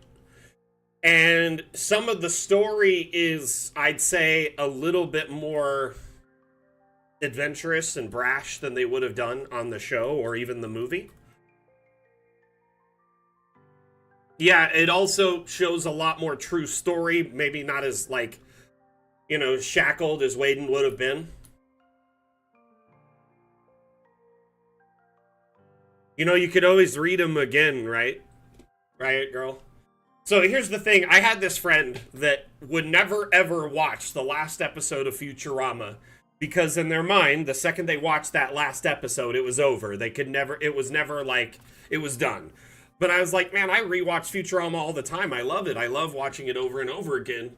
[SPEAKER 1] And some of the story is, I'd say, a little bit more adventurous and brash than they would have done on the show or even the movie. Yeah, it also shows a lot more true story, maybe not as like, shackled as Whedon would have been. You could always read them again, right? Right, girl? So here's the thing. I had this friend that would never ever watch the last episode of Futurama because in their mind, the second they watched that last episode, it was over. They could never, it was never like, it was done. But I was like, man, I rewatch Futurama all the time. I love it. I love watching it over and over again.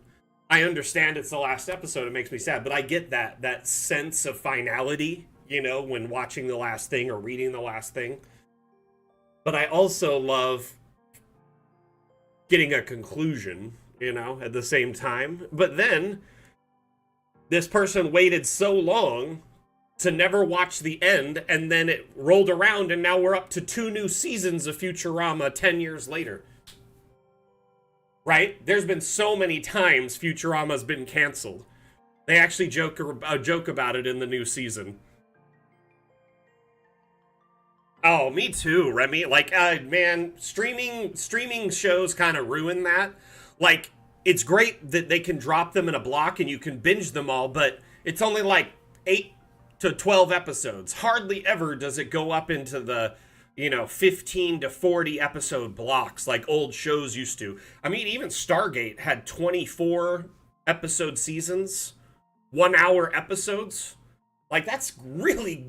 [SPEAKER 1] I understand it's the last episode. It makes me sad, but I get that sense of finality, when watching the last thing or reading the last thing. But I also love getting a conclusion, at the same time. But then this person waited so long to never watch the end, and then it rolled around, and now we're up to 2 new seasons of Futurama 10 years later. Right? There's been so many times Futurama's been canceled. They actually joke about it in the new season. Oh, me too, Remy. Like, man, streaming shows kind of ruin that. Like, it's great that they can drop them in a block and you can binge them all, but it's only like 8 to 12 episodes. Hardly ever does it go up into the, 15 to 40 episode blocks like old shows used to. I mean, even Stargate had 24 episode seasons, 1 hour episodes. Like, that's really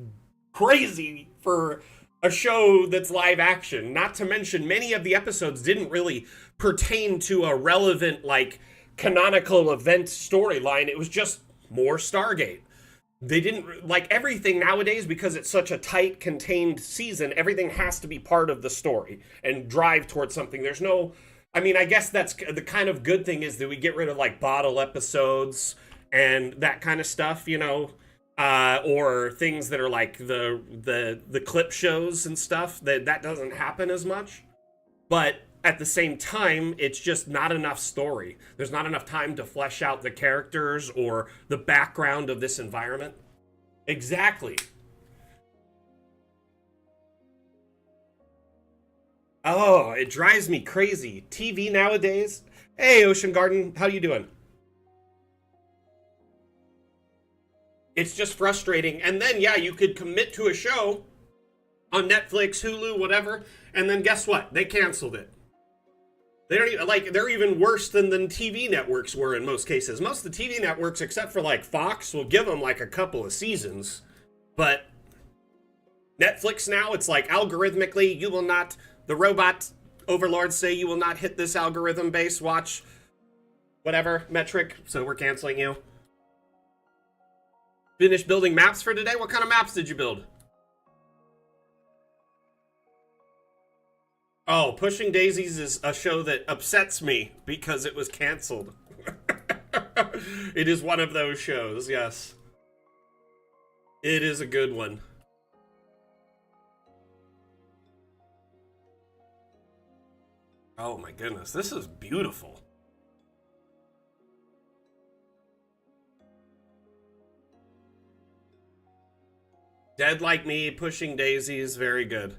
[SPEAKER 1] crazy for a show that's live action. Not to mention, many of the episodes didn't really pertain to a relevant, like, canonical event storyline. It was just more Stargate. They didn't, like, everything nowadays, because it's such a tight, contained season, everything has to be part of the story and drive towards something. There's no, I mean, I guess that's the kind of good thing is that we get rid of, like, bottle episodes and that kind of stuff, or things that are like the clip shows and stuff. That doesn't happen as much. But at the same time, it's just not enough story. There's not enough time to flesh out the characters or the background of this environment. Exactly. Oh, it drives me crazy. TV nowadays. Hey, Ocean Garden, how you doing? It's just frustrating. And then, yeah, you could commit to a show on Netflix, Hulu, whatever, and then guess what? They canceled it. They don't even, like, they're even worse than the TV networks were in most cases. Most of the TV networks, except for like Fox, will give them like a couple of seasons. But Netflix now, it's like algorithmically, you will not, the robot overlords say you will not hit this algorithm base. Watch whatever metric, so we're canceling you. Finished building maps for today? What kind of maps did you build? Oh, Pushing Daisies is a show that upsets me because it was canceled. It is one of those shows, yes. It is a good one. Oh my goodness, this is beautiful. Dead Like Me, Pushing Daisies, very good.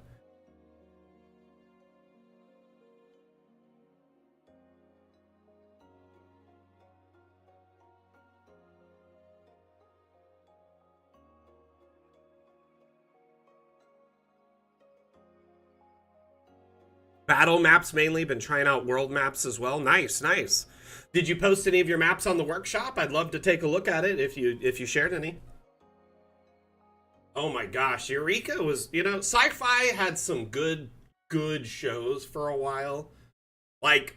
[SPEAKER 1] Battle maps mainly, been trying out world maps as well. Nice, nice. Did you post any of your maps on the workshop? I'd love to take a look at it if you shared any. Oh my gosh, Eureka was, Sci-Fi had some good shows for a while. Like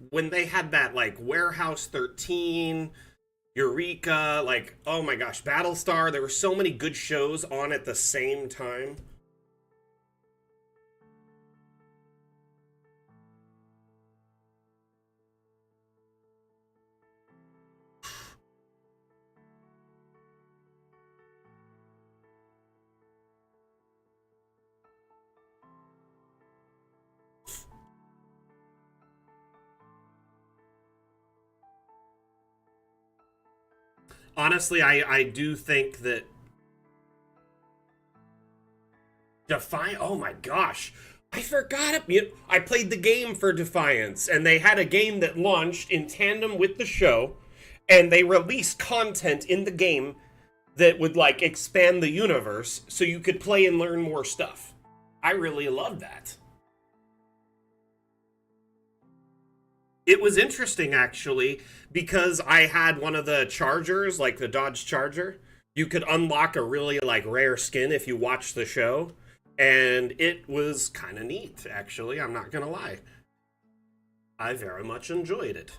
[SPEAKER 1] when they had that like Warehouse 13, Eureka, like oh my gosh, Battlestar, there were so many good shows on at the same time. Honestly, I do think that Defiant. Oh my gosh, I forgot it. I played the game for Defiance, and they had a game that launched in tandem with the show, and they released content in the game that would like expand the universe, so you could play and learn more stuff. I really loved that. It was interesting actually because I had one of the Chargers, like the Dodge Charger. You could unlock a really like rare skin if you watched the show, and it was kind of neat actually. I'm not gonna lie. I very much enjoyed it.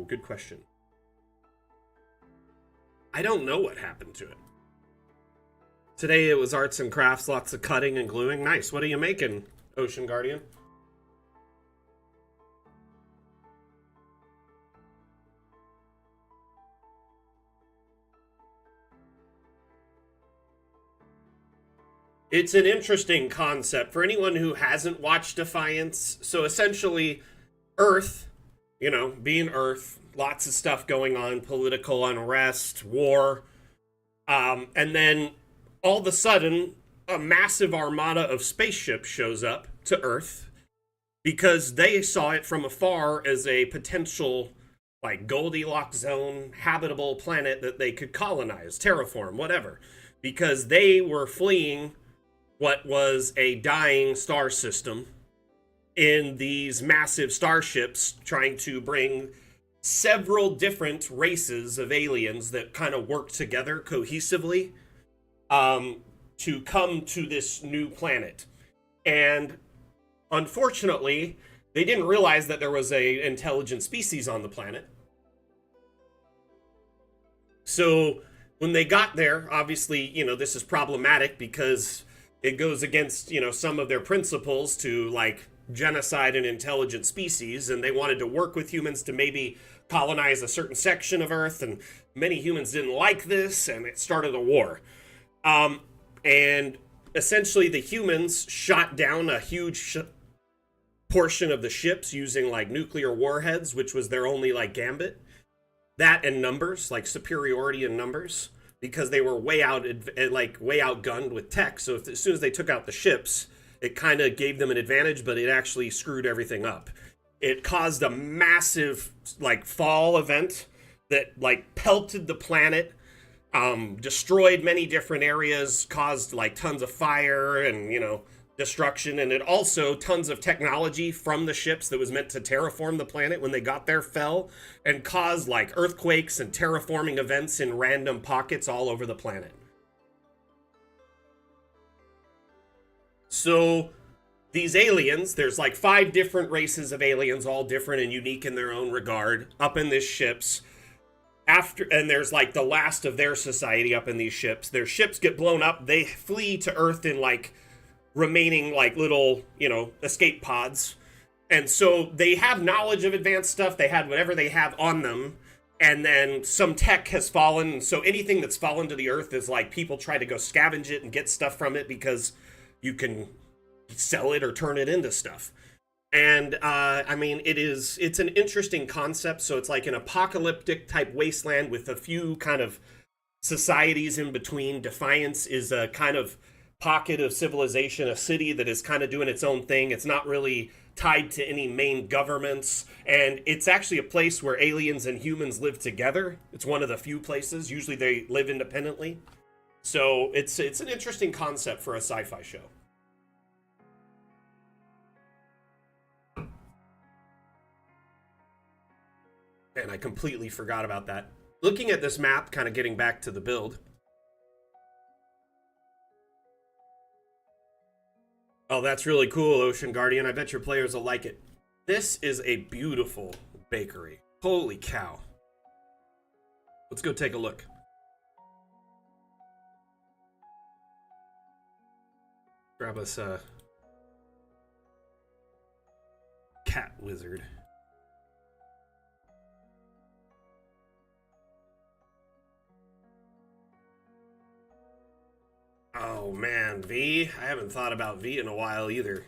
[SPEAKER 1] Good question. I don't know what happened to it. Today it was arts and crafts, lots of cutting and gluing. Nice. What are you making, Ocean Guardian? It's an interesting concept for anyone who hasn't watched Defiance. So essentially, Earth, being Earth, lots of stuff going on, political unrest, war, and then all of a sudden, a massive armada of spaceships shows up to Earth because they saw it from afar as a potential, like, Goldilocks zone, habitable planet that they could colonize, terraform, whatever. Because they were fleeing what was a dying star system in these massive starships trying to bring several different races of aliens that kind of work together cohesively to come to this new planet. And unfortunately, they didn't realize that there was a intelligent species on the planet. So when they got there, obviously, this is problematic because it goes against, some of their principles to like genocide an intelligent species, and they wanted to work with humans to maybe colonize a certain section of Earth, and many humans didn't like this, and it started a war. And essentially the humans shot down a huge portion of the ships using like nuclear warheads, which was their only like gambit. That and numbers, like superiority in numbers, because they were way outgunned with tech. So as soon as they took out the ships, it kind of gave them an advantage, but it actually screwed everything up. It caused a massive like fall event that like pelted the planet, destroyed many different areas, caused like tons of fire and destruction, and it also tons of technology from the ships that was meant to terraform the planet when they got there fell and caused like earthquakes and terraforming events in random pockets all over the planet. So these aliens, there's like 5 different races of aliens, all different and unique in their own regard, up in these ships. And there's like the last of their society up in these ships. Their ships get blown up. They flee to Earth in like remaining like little, escape pods. And so they have knowledge of advanced stuff. They had whatever they have on them. And then some tech has fallen. So anything that's fallen to the Earth is like people try to go scavenge it and get stuff from it because you can sell it or turn it into stuff. And I mean, it's an interesting concept. So it's like an apocalyptic type wasteland with a few kind of societies in between. Defiance is a kind of pocket of civilization, a city that is kind of doing its own thing. It's not really tied to any main governments, and it's actually a place where aliens and humans live together. It's one of the few places. Usually they live independently. So it's an interesting concept for a sci-fi show. And I completely forgot about that. Looking at this map, kind of getting back to the build. Oh, that's really cool, Ocean Guardian. I bet your players will like it. This is a beautiful bakery. Holy cow. Let's go take a look. Grab us a cat wizard. Oh man, V? I haven't thought about V in a while either.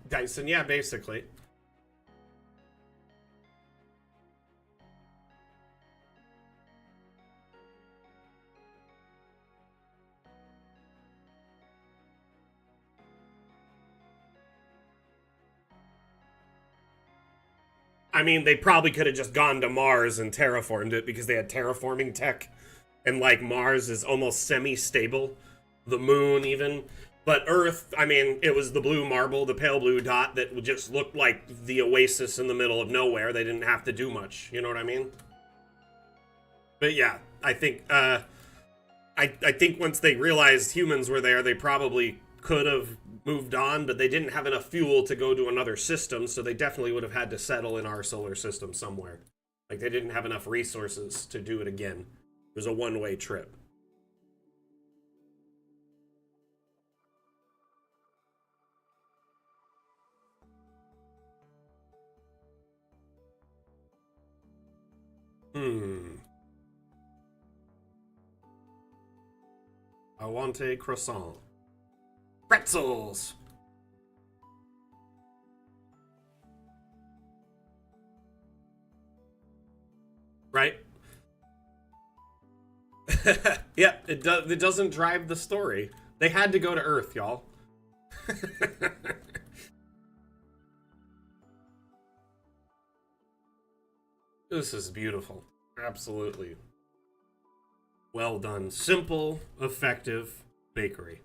[SPEAKER 1] Dyson, yeah, basically. I mean, they probably could have just gone to Mars and terraformed it because they had terraforming tech. And, like, Mars is almost semi-stable. The moon, even. But Earth, I mean, it was the blue marble, the pale blue dot that just looked like the oasis in the middle of nowhere. They didn't have to do much. You know what I mean? But yeah, I think, I think once they realized humans were there, they probably could have moved on, but they didn't have enough fuel to go to another system, so they definitely would have had to settle in our solar system somewhere. Like, they didn't have enough resources to do it again. It was a one-way trip. I want a croissant. Pretzels! Right? Yeah, it doesn't drive the story. They had to go to Earth, y'all. This is beautiful. Absolutely. Well done. Simple, effective bakery.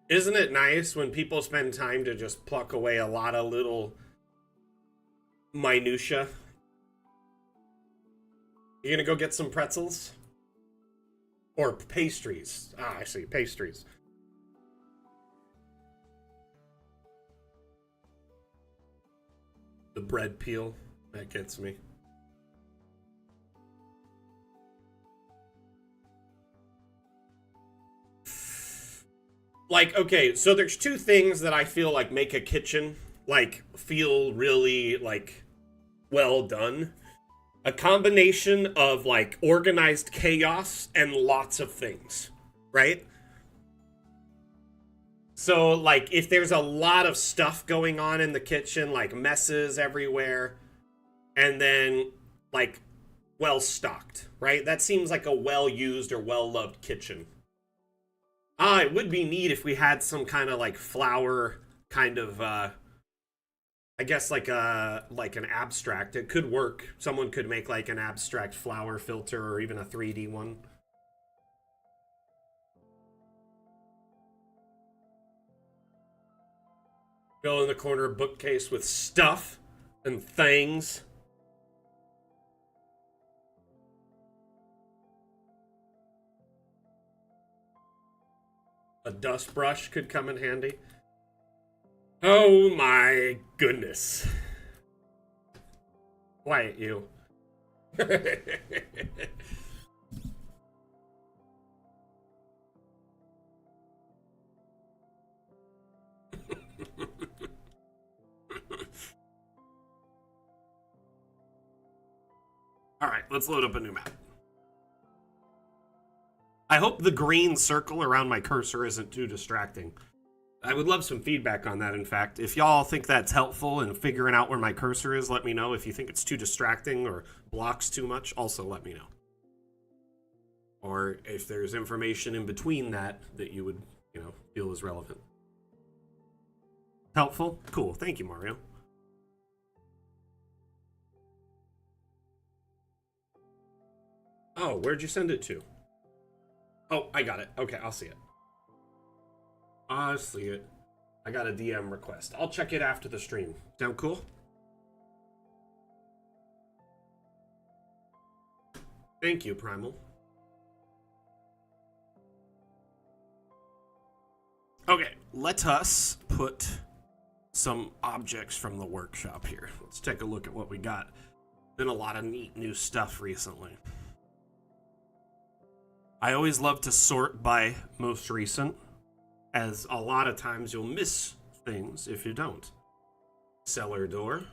[SPEAKER 1] Isn't it nice when people spend time to just pluck away a lot of little minutia? You gonna go get some pretzels? Or pastries. Ah, I see, pastries. The bread peel, that gets me. Like, okay, so there's two things that I feel like make a kitchen, like, feel really, like, well done. A combination of, like, organized chaos and lots of things, right? So, like, if there's a lot of stuff going on in the kitchen, like messes everywhere, and then, like, well stocked, right? That seems like a well used or well loved kitchen. Ah, it would be neat if we had some kind of like flower kind of I guess like an abstract. It could work. Someone could make like an abstract flower filter or even a 3D one. Go in the corner bookcase with stuff and things. A dust brush could come in handy. Oh my goodness. Quiet you. All right, let's load up a new map. I hope the green circle around my cursor isn't too distracting. I would love some feedback on that, in fact. If y'all think that's helpful in figuring out where my cursor is, let me know. If you think it's too distracting or blocks too much, also let me know. Or if there's information in between that you would, feel is relevant. Helpful? Cool. Thank you, Mario. Oh, where'd you send it to? Oh, I got it. Okay, I'll see it. I see it. I got a DM request. I'll check it after the stream. Sound cool? Thank you, Primal. Okay, let us put some objects from the workshop here. Let's take a look at what we got. Been a lot of neat new stuff recently. I always love to sort by most recent, as a lot of times you'll miss things if you don't. Cellar door.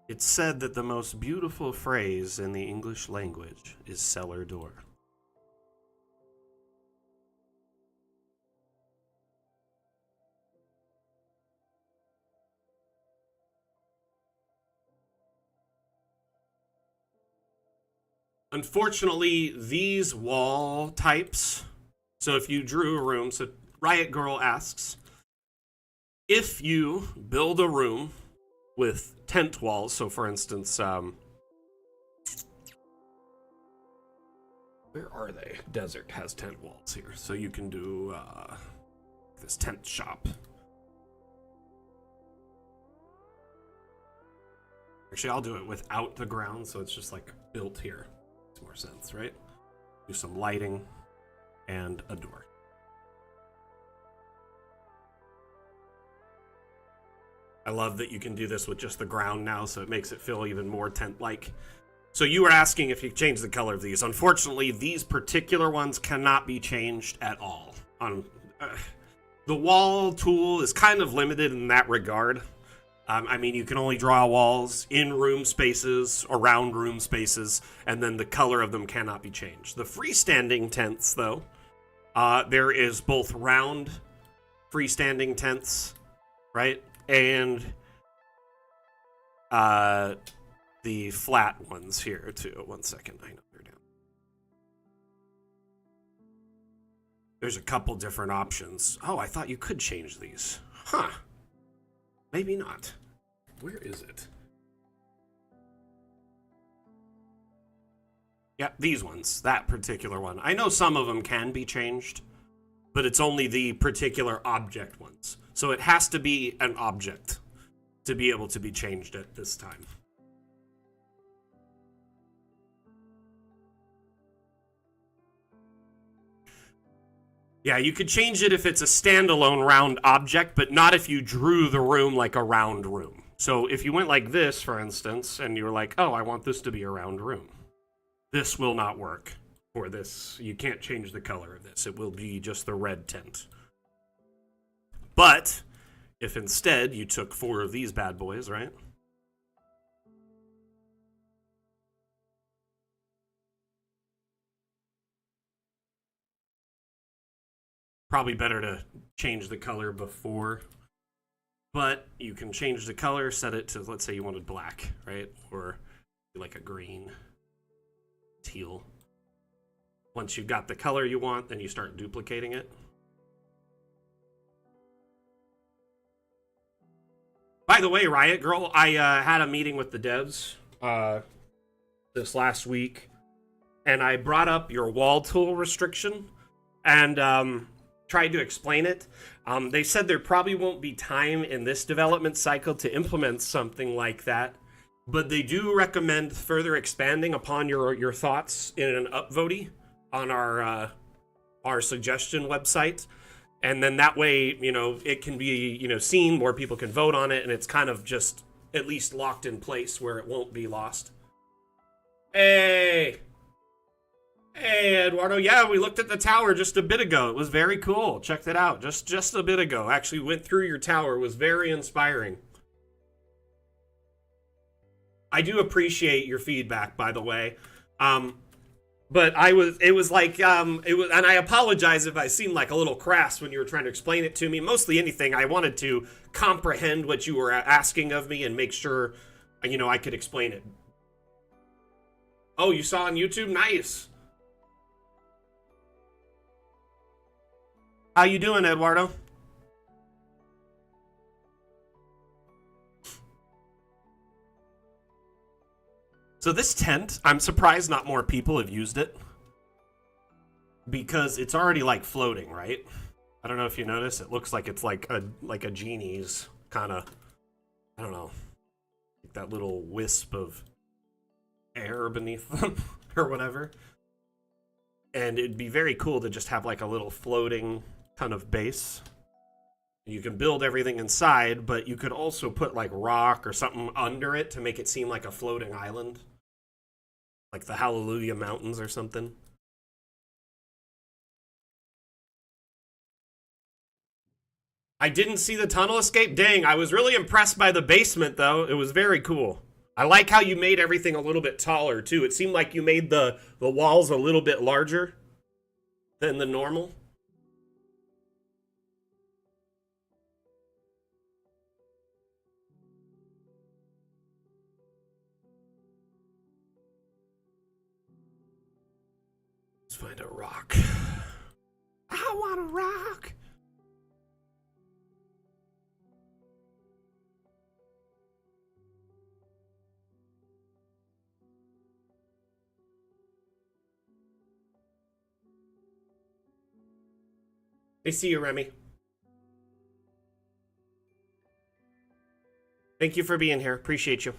[SPEAKER 1] It's said that the most beautiful phrase in the English language is cellar door. Unfortunately, these wall types, so if you drew a room, so Riot Girl asks, if you build a room with tent walls, so for instance, where are they? Desert has tent walls here, so you can do this tent shop. Actually, I'll do it without the ground, so it's just like built here. Makes more sense, right? Do some lighting and a door. I love that you can do this with just the ground now, so it makes it feel even more tent-like. So you were asking if you change the color of these. Unfortunately, these particular ones cannot be changed at all. The wall tool is kind of limited in that regard. I mean, you can only draw walls in room spaces, around room spaces, and then the color of them cannot be changed. The freestanding tents, though, there is both round freestanding tents, right? And the flat ones here, too. 1 second, I know they're down. There's a couple different options. Oh, I thought you could change these. Huh. Maybe not. Where is it? Yeah, these ones. That particular one. I know some of them can be changed, but it's only the particular object ones. So it has to be an object to be able to be changed at this time. Yeah, you could change it if it's a standalone round object, but not if you drew the room like a round room. So if you went like this, for instance, and you were like, oh, I want this to be a round room. This will not work for this. You can't change the color of this. It will be just the red tint. But if instead you took 4 of these bad boys, right? Probably better to change the color before, but you can change the color, set it to, let's say you wanted black, right? Or like a green, teal. Once you've got the color you want, then you start duplicating it. By the way, Riot Girl, I had a meeting with the devs this last week, and I brought up your wall tool restriction, and tried to explain it. They said there probably won't be time in this development cycle to implement something like that, but they do recommend further expanding upon your thoughts in an upvote on our suggestion website. And then that way, it can be, seen, more people can vote on it, and it's kind of just at least locked in place where it won't be lost. Hey! Hey, Eduardo. Yeah, we looked at the tower just a bit ago. It was very cool. Checked it out just a bit ago. Actually went through your tower. It was very inspiring. I do appreciate your feedback, by the way. But it was like, it was, and I apologize if I seemed like a little crass when you were trying to explain it to me. Mostly anything, I wanted to comprehend what you were asking of me and make sure, I could explain it. Oh, you saw on YouTube? Nice. How you doing, Eduardo? So this tent, I'm surprised not more people have used it. Because it's already like floating, right? I don't know if you notice, it looks like it's like a genie's kind of, I don't know, like that little wisp of air beneath them or whatever. And it'd be very cool to just have like a little floating kind of base. You can build everything inside, but you could also put like rock or something under it to make it seem like a floating island. Like the Hallelujah Mountains or something. I didn't see the tunnel escape. Dang, I was really impressed by the basement, though. It was very cool. I like how you made everything a little bit taller, too. It seemed like you made the walls a little bit larger than the normal. Let's find a rock. I want a rock. I see you, Remy. Thank you for being here. Appreciate you.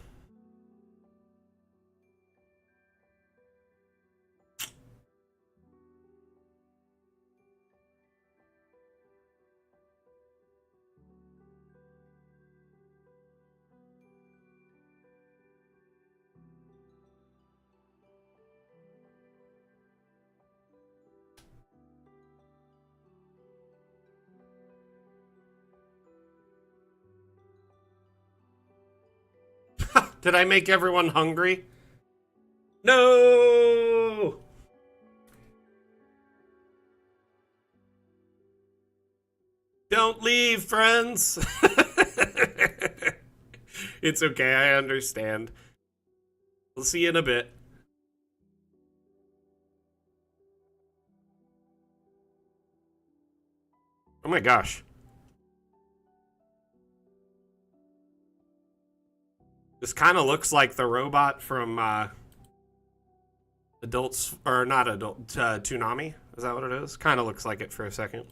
[SPEAKER 1] Did I make everyone hungry? No! Don't leave, friends! It's okay, I understand. We'll see you in a bit. Oh my gosh. This kind of looks like the robot from Adults, or not Adult, Toonami. Is that what it is? Kind of looks like it for a second.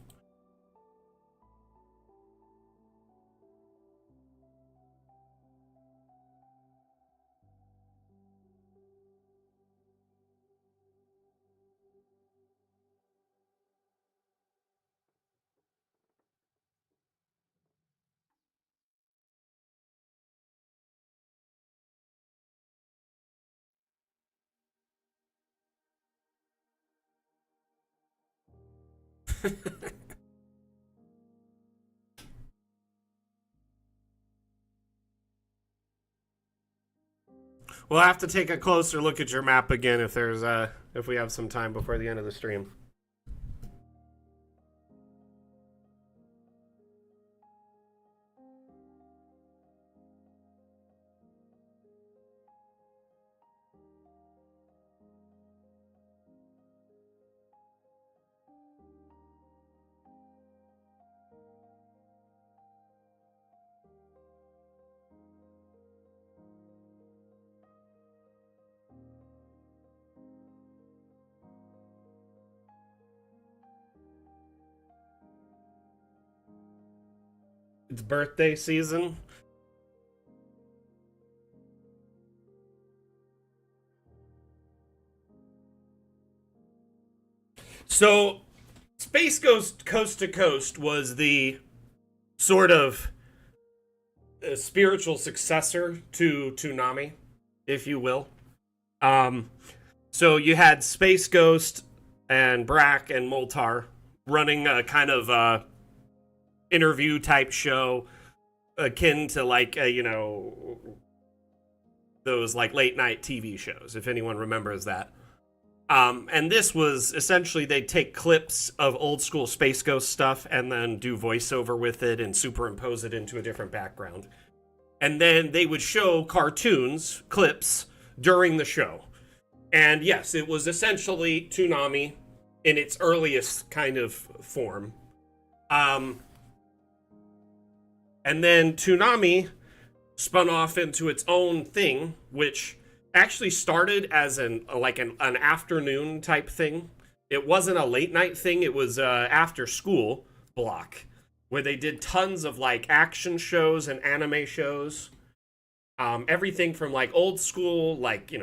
[SPEAKER 1] We'll have to take a closer look at your map again if we have some time before the end of the stream. It's birthday season. So, Space Ghost Coast to Coast was the sort of spiritual successor to Toonami, if you will. Um, so you had Space Ghost and Brack and Moltar running a kind of interview type show akin to like those like late night TV shows, if anyone remembers that. And this was essentially they'd take clips of old school Space Ghost stuff and then do voiceover with it and superimpose it into a different background. And then they would show cartoons, clips, during the show. And yes, it was essentially Toonami in its earliest kind of form. Um, and then Toonami spun off into its own thing, which actually started as an afternoon type thing. It wasn't a late night thing. It was after school block where they did tons of like action shows and anime shows. Everything from like old school, like,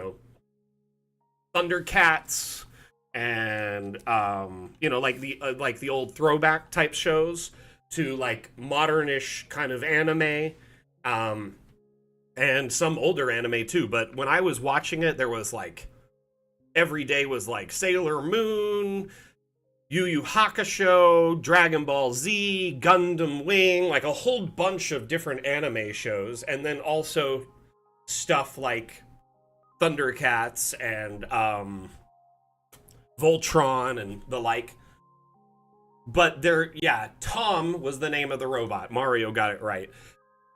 [SPEAKER 1] Thundercats and like the old throwback type shows to like modernish kind of anime. And some older anime too, but when I was watching it, there was like every day was like Sailor Moon, Yu Yu Hakusho, Dragon Ball Z, Gundam Wing, like a whole bunch of different anime shows, and then also stuff like Thundercats and Voltron and the like. But Tom was the name of the robot. Mario got it right.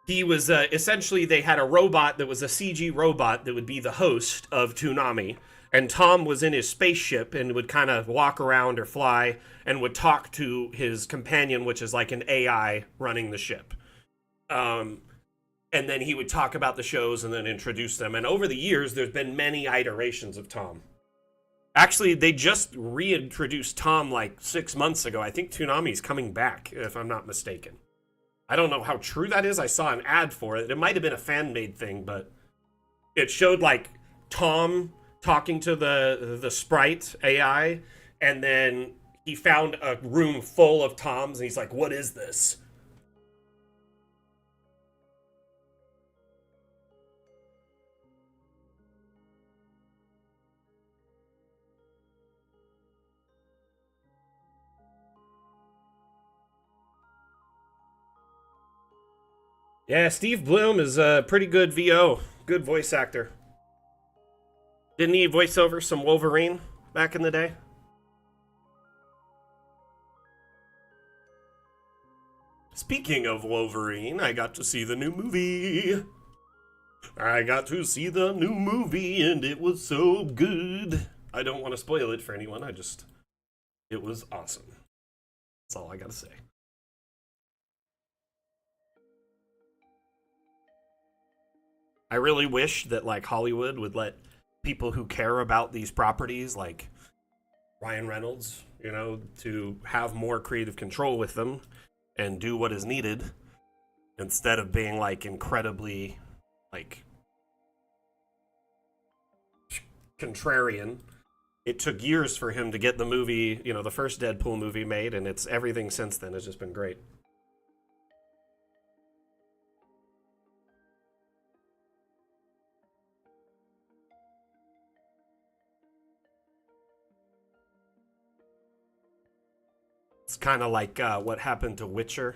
[SPEAKER 1] He was essentially, they had a robot that was a CG robot that would be the host of Toonami. And Tom was in his spaceship and would kind of walk around or fly and would talk to his companion, which is like an AI running the ship. And then he would talk about the shows and then introduce them. And over the years, there's been many iterations of Tom. Actually, they just reintroduced Tom like 6 months ago. I think Toonami's coming back, if I'm not mistaken. I don't know how true that is. I saw an ad for it. It might have been a fan-made thing, but it showed like Tom talking to the sprite AI, and then he found a room full of Toms, and he's like, "What is this?" Yeah, Steve Bloom is a pretty good VO, good voice actor. Didn't he voice over some Wolverine back in the day? Speaking of Wolverine, I got to see the new movie. And it was so good. I don't want to spoil it for anyone. It was awesome. That's all I gotta say. I really wish that like Hollywood would let people who care about these properties, like Ryan Reynolds, to have more creative control with them and do what is needed instead of being like incredibly like contrarian. It took years for him to get the movie, the first Deadpool movie made, and it's everything since then has just been great. It's kind of like what happened to Witcher.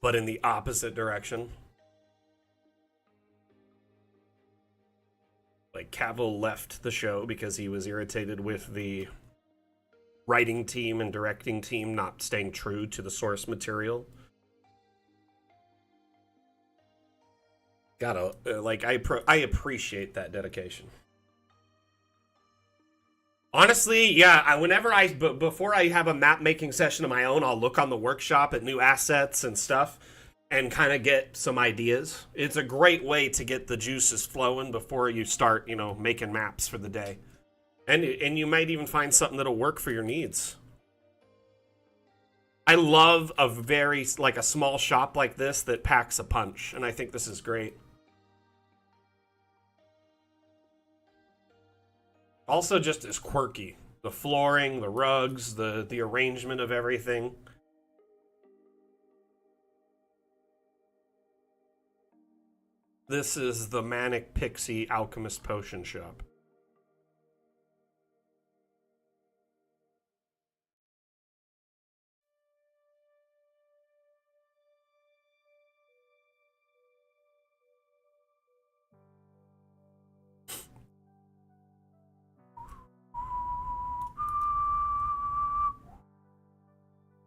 [SPEAKER 1] But in the opposite direction. Like Cavill left the show because he was irritated with the writing team and directing team not staying true to the source material. Gotta I appreciate that dedication. Honestly, yeah. Before I have a map making session of my own, I'll look on the workshop at new assets and stuff, and kind of get some ideas. It's a great way to get the juices flowing before you start, making maps for the day. And you might even find something that'll work for your needs. I love a small shop like this that packs a punch, and I think this is great. Also just as quirky. The flooring, the rugs, the arrangement of everything. This is the Manic Pixie Alchemist Potion Shop.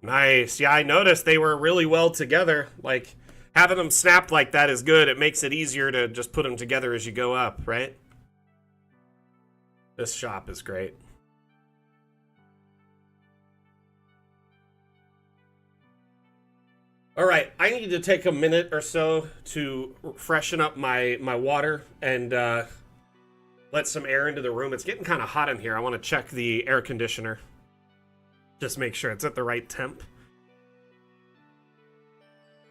[SPEAKER 1] Nice. Yeah, I noticed they were really well together. Like, having them snapped like that is good. It makes it easier to just put them together as you go up, right? This shop is great. All right, I need to take a minute or so to freshen up my water and let some air into the room. It's getting kind of hot in here. I want to check the air conditioner. Just make sure it's at the right temp.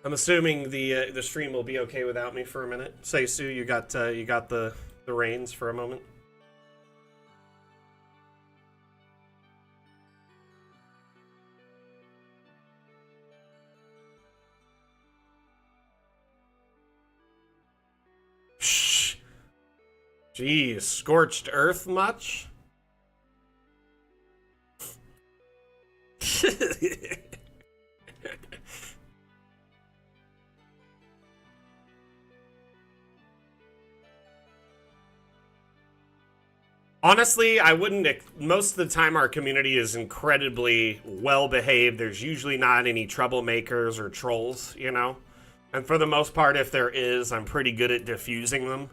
[SPEAKER 1] I'm assuming the stream will be okay without me for a minute. Seisu, you got the reins for a moment. Shh. Jeez, scorched earth much? Honestly, I wouldn't. Most of the time, our community is incredibly well behaved. There's usually not any troublemakers or trolls, And for the most part, if there is, I'm pretty good at diffusing them.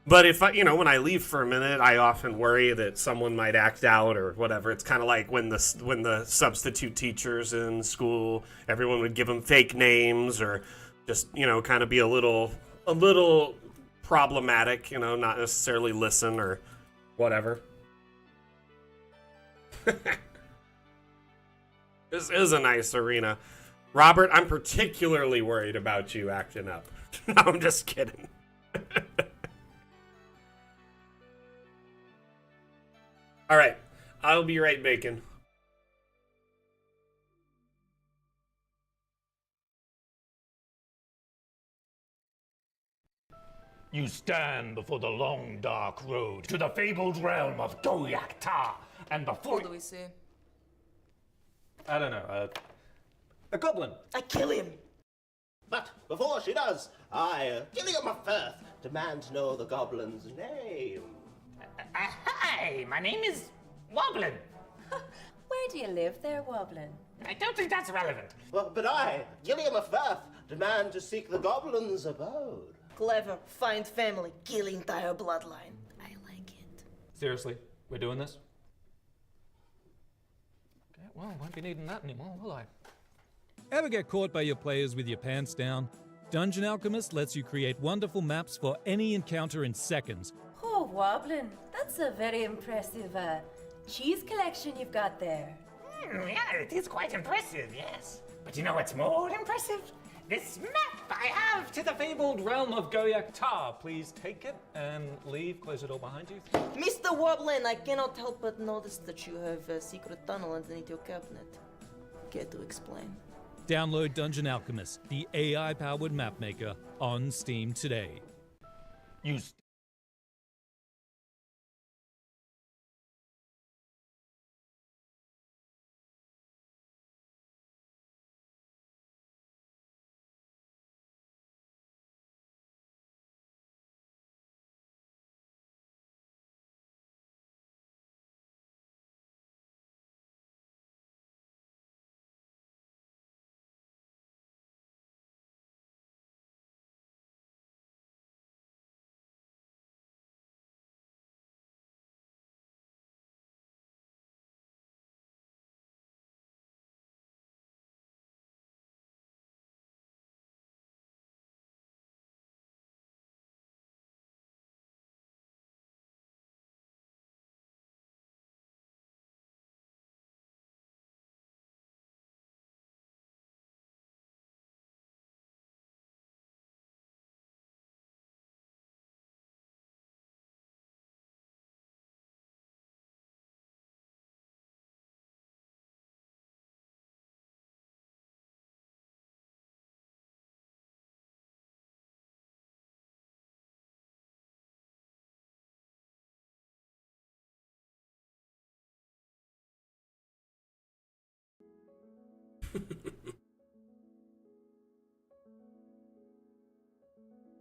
[SPEAKER 1] But if when I leave for a minute, I often worry that someone might act out or whatever. It's kind of like when the substitute teachers in school, everyone would give them fake names or just kind of be a little problematic, not necessarily listen or whatever. This is a nice arena. Robert, I'm particularly worried about you acting up. No, I'm just kidding. All right, I'll be right bacon.
[SPEAKER 2] You stand before the long, dark road to the fabled realm of Goyak Ta, and before
[SPEAKER 3] What do we see?
[SPEAKER 4] I don't know, a goblin.
[SPEAKER 3] I kill him.
[SPEAKER 5] But before she does, I, Gilliam of Firth, demand to know the goblin's name.
[SPEAKER 2] Hi, my name is Woblin.
[SPEAKER 6] Where do you live there, Woblin?
[SPEAKER 2] I don't think that's relevant.
[SPEAKER 5] Well, but I, Gilliam of Firth, demand to seek the goblin's abode.
[SPEAKER 3] Clever. Find family. Kill entire bloodline. I like it.
[SPEAKER 4] Seriously, we're doing this?
[SPEAKER 7] Okay, well, won't be needing that anymore, will I?
[SPEAKER 8] Ever get caught by your players with your pants down? Dungeon Alchemist lets you create wonderful maps for any encounter in seconds.
[SPEAKER 6] Oh, Woblin, that's a very impressive cheese collection you've got there.
[SPEAKER 2] Yeah, it is quite impressive, yes. But you know what's more impressive? This map I have to the fabled realm of
[SPEAKER 4] Goyak Ta, please take it and leave. Close the door behind you.
[SPEAKER 3] Mr. Woblin, I cannot help but notice that you have a secret tunnel underneath your cabinet. Care to explain?
[SPEAKER 8] Download Dungeon Alchemist, the AI-powered map maker, on Steam today.
[SPEAKER 2] You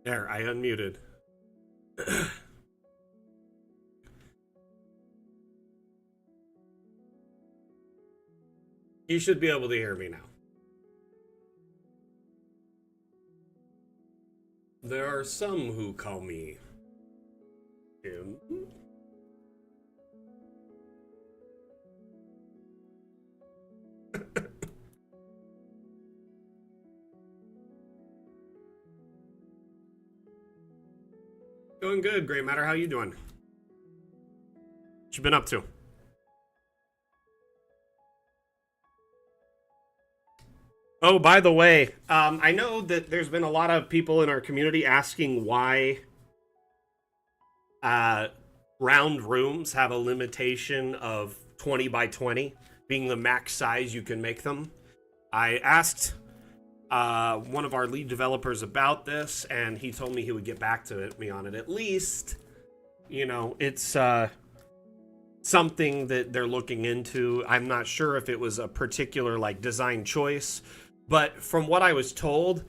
[SPEAKER 1] There, I unmuted. You should be able to hear me now. There are some who call me Jim. Doing good, Grey Matter. How you doing? What you been up to? Oh, by the way, I know that there's been a lot of people in our community asking why round rooms have a limitation of 20 by 20 being the max size you can make them. I asked one of our lead developers about this, and he told me he would get back to me on it. At least, you know, it's something that they're looking into. I'm not sure if it was a particular like design choice, but from what I was told,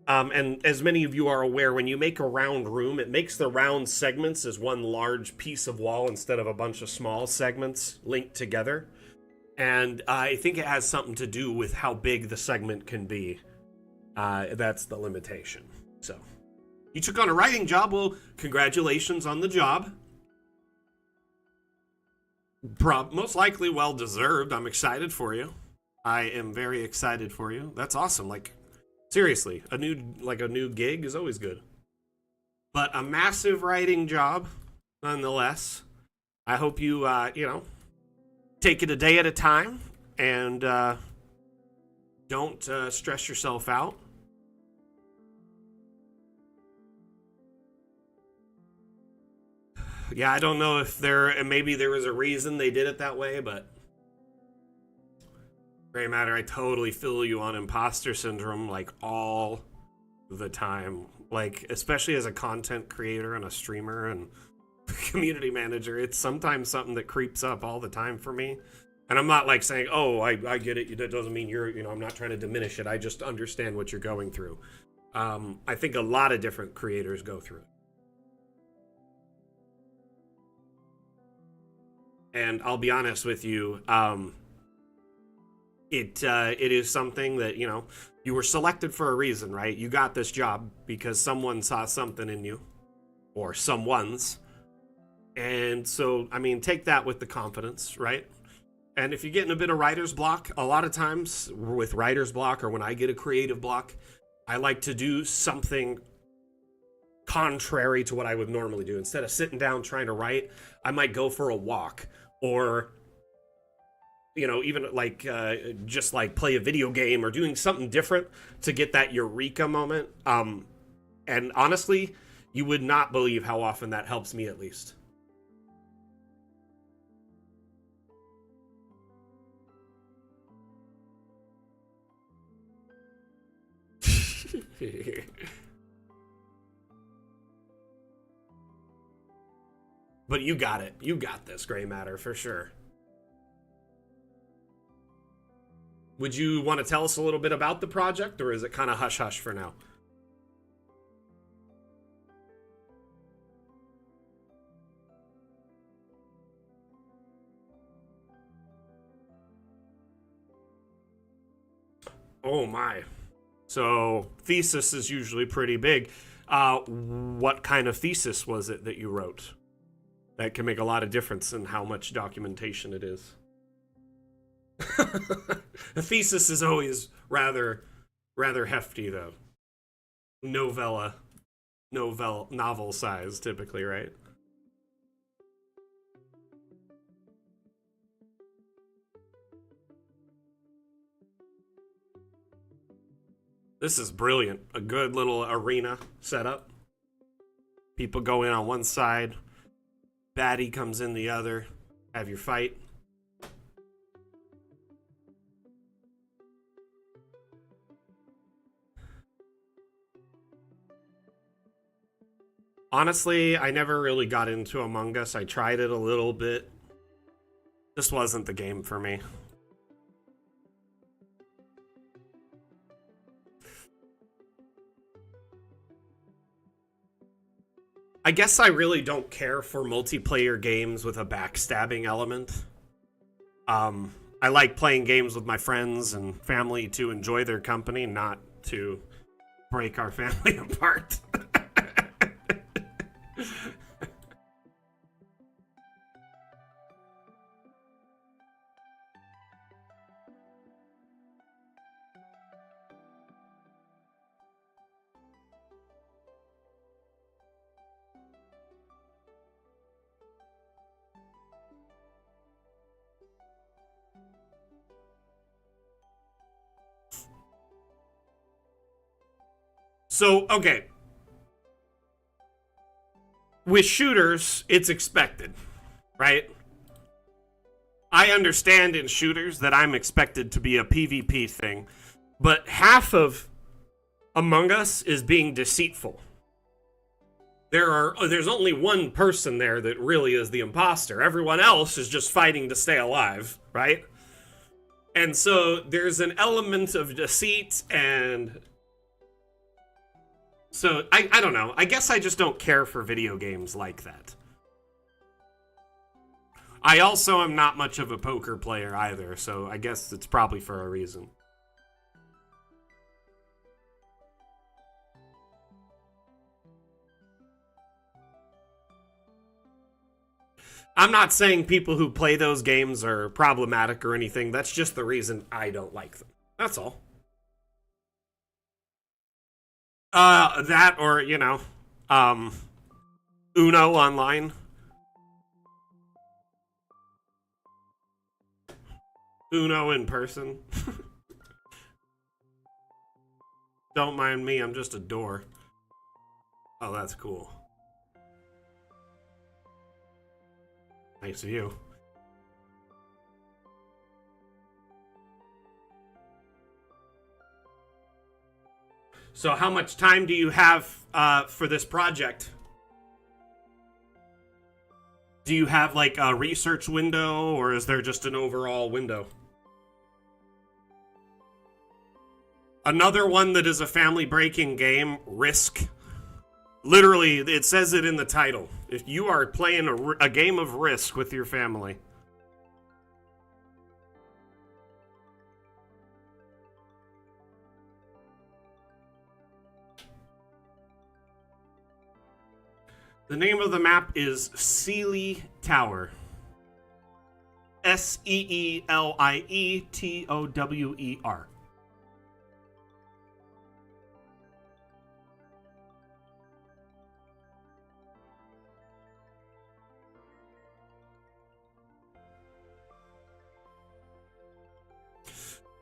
[SPEAKER 1] and as many of you are aware, when you make a round room, it makes the round segments as one large piece of wall instead of a bunch of small segments linked together. And I think it has something to do with how big the segment can be. That's the limitation. So, you took on a writing job. Well, congratulations on the job. Most likely well deserved. I'm excited for you. I am very excited for you. That's awesome. Like, seriously, a new gig is always good. But a massive writing job, nonetheless. I hope you, take it a day at a time and don't stress yourself out. Yeah, I don't know if maybe there was a reason they did it that way, but Grey Matter, I totally feel you on imposter syndrome, like, all the time. Like, especially as a content creator and a streamer and community manager, it's sometimes something that creeps up all the time for me. And I'm not, like, saying, oh, I get it, that doesn't mean you're, I'm not trying to diminish it. I just understand what you're going through. I think a lot of different creators go through it. And I'll be honest with you, it is something that, you were selected for a reason, right? You got this job because someone saw something in you, or someone's. And so, I mean, take that with the confidence, right? And if you're getting a bit of writer's block, a lot of times with writer's block, or when I get a creative block, I like to do something contrary to what I would normally do. Instead of sitting down trying to write, I might go for a walk, or even like just like play a video game or doing something different to get that eureka moment. And honestly, you would not believe how often that helps me, at least. But you got it. You got this, Grey Matter, for sure. Would you want to tell us a little bit about the project, or is it kind of hush-hush for now? Oh my. So, thesis is usually pretty big. What kind of thesis was it that you wrote? That can make a lot of difference in how much documentation it is. A thesis is always rather hefty, though. Novel size, typically, right? This is brilliant. A good little arena setup. People go in on one side, baddie comes in the other, have your fight. Honestly, I never really got into Among Us. I tried it a little bit. This wasn't the game for me. I guess I really don't care for multiplayer games with a backstabbing element. I like playing games with my friends and family to enjoy their company, not to break our family apart. So, okay. With shooters, it's expected, right? I understand in shooters that I'm expected to be a PvP thing, but half of Among Us is being deceitful. There's only one person there that really is the imposter. Everyone else is just fighting to stay alive, right? And so there's an element of deceit and... So, I don't know. I guess I just don't care for video games like that. I also am not much of a poker player either, so I guess it's probably for a reason. I'm not saying people who play those games are problematic or anything. That's just the reason I don't like them. That's all. That or, you know, Uno online. Uno in person. Don't mind me, I'm just a door. Oh, that's cool. Nice of you. So how much time do you have for this project? Do you have like a research window, or is there just an overall window? Another one that is a family-breaking game, Risk. Literally, it says it in the title. If you are playing a game of Risk with your family. The name of the map is Seelie Tower. SeelieTower.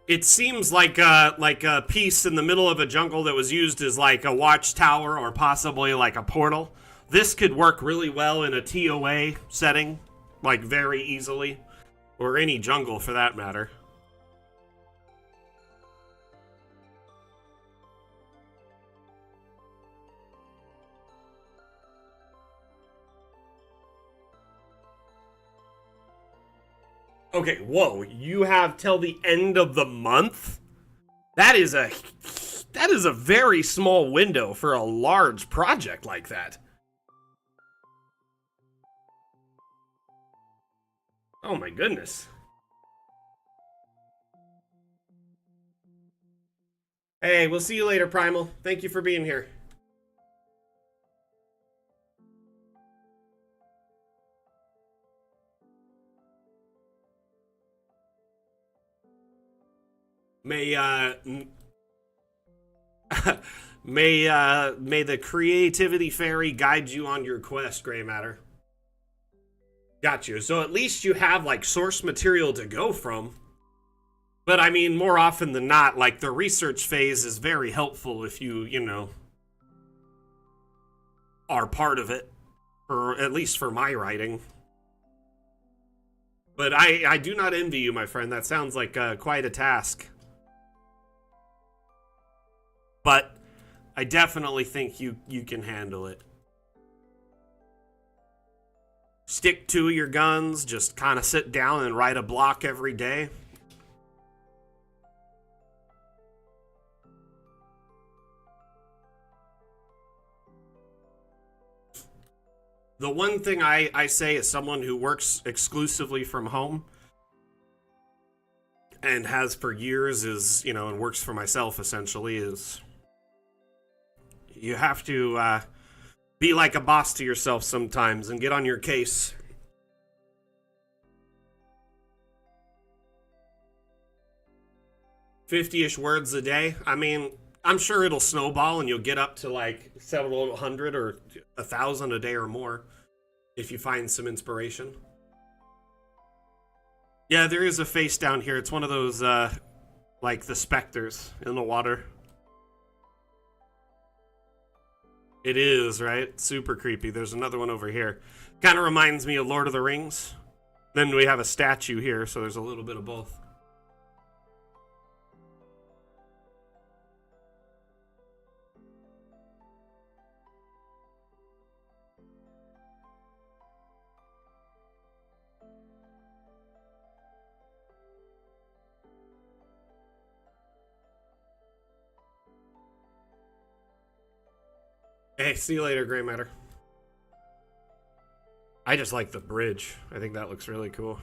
[SPEAKER 1] It seems like a piece in the middle of a jungle that was used as like a watchtower or possibly like a portal. This could work really well in a TOA setting, like very easily, or any jungle for that matter. Okay, whoa, you have till the end of the month? That is a very small window for a large project like that. Oh my goodness. Hey, we'll see you later, Primal. Thank you for being here. May may the creativity fairy guide you on your quest, Gray Matter. Got you. So at least you have like source material to go from. But I mean, more often than not, like the research phase is very helpful if you know, are part of it, or at least for my writing. But I do not envy you, my friend. That sounds like quite a task. But I definitely think you can handle it. Stick to your guns, just kind of sit down and write a block every day. The one thing I say as someone who works exclusively from home and has for years is, you know, and works for myself essentially, is you have to be like a boss to yourself sometimes and get on your case. $50-ish words a day. I mean, I'm sure it'll snowball and you'll get up to like several hundred or 1,000 a day or more if you find some inspiration. Yeah, there is a face down here. It's one of those, like the specters in the water. It is, right? Super creepy. There's another one over here. Kind of reminds me of Lord of the Rings. Then we have a statue here, so there's a little bit of both. Hey, see you later, Grey Matter. I just like the bridge. I think that looks really cool.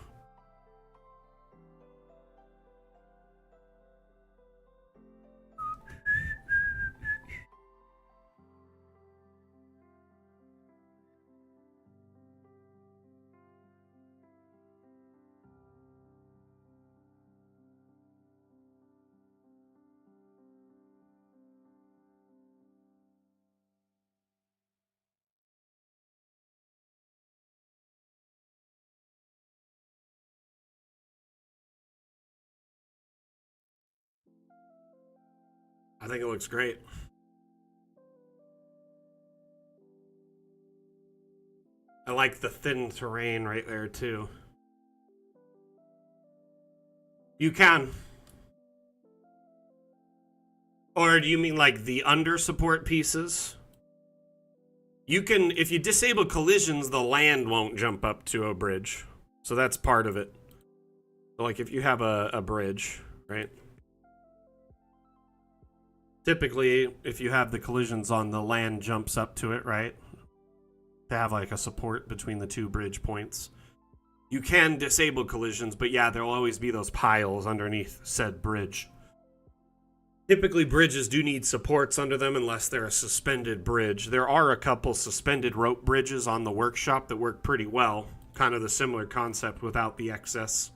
[SPEAKER 1] I think it looks great. I like the thin terrain right there too. You can. Or do you mean like the under support pieces? You can, if you disable collisions, the land won't jump up to a bridge. So that's part of it. So like if you have a bridge, right? Typically, if you have the collisions on, the land jumps up to it, right? To have like a support between the two bridge points. You can disable collisions, but yeah, there will always be those piles underneath said bridge. Typically, bridges do need supports under them unless they're a suspended bridge. There are a couple suspended rope bridges on the workshop that work pretty well. Kind of the similar concept without the excess.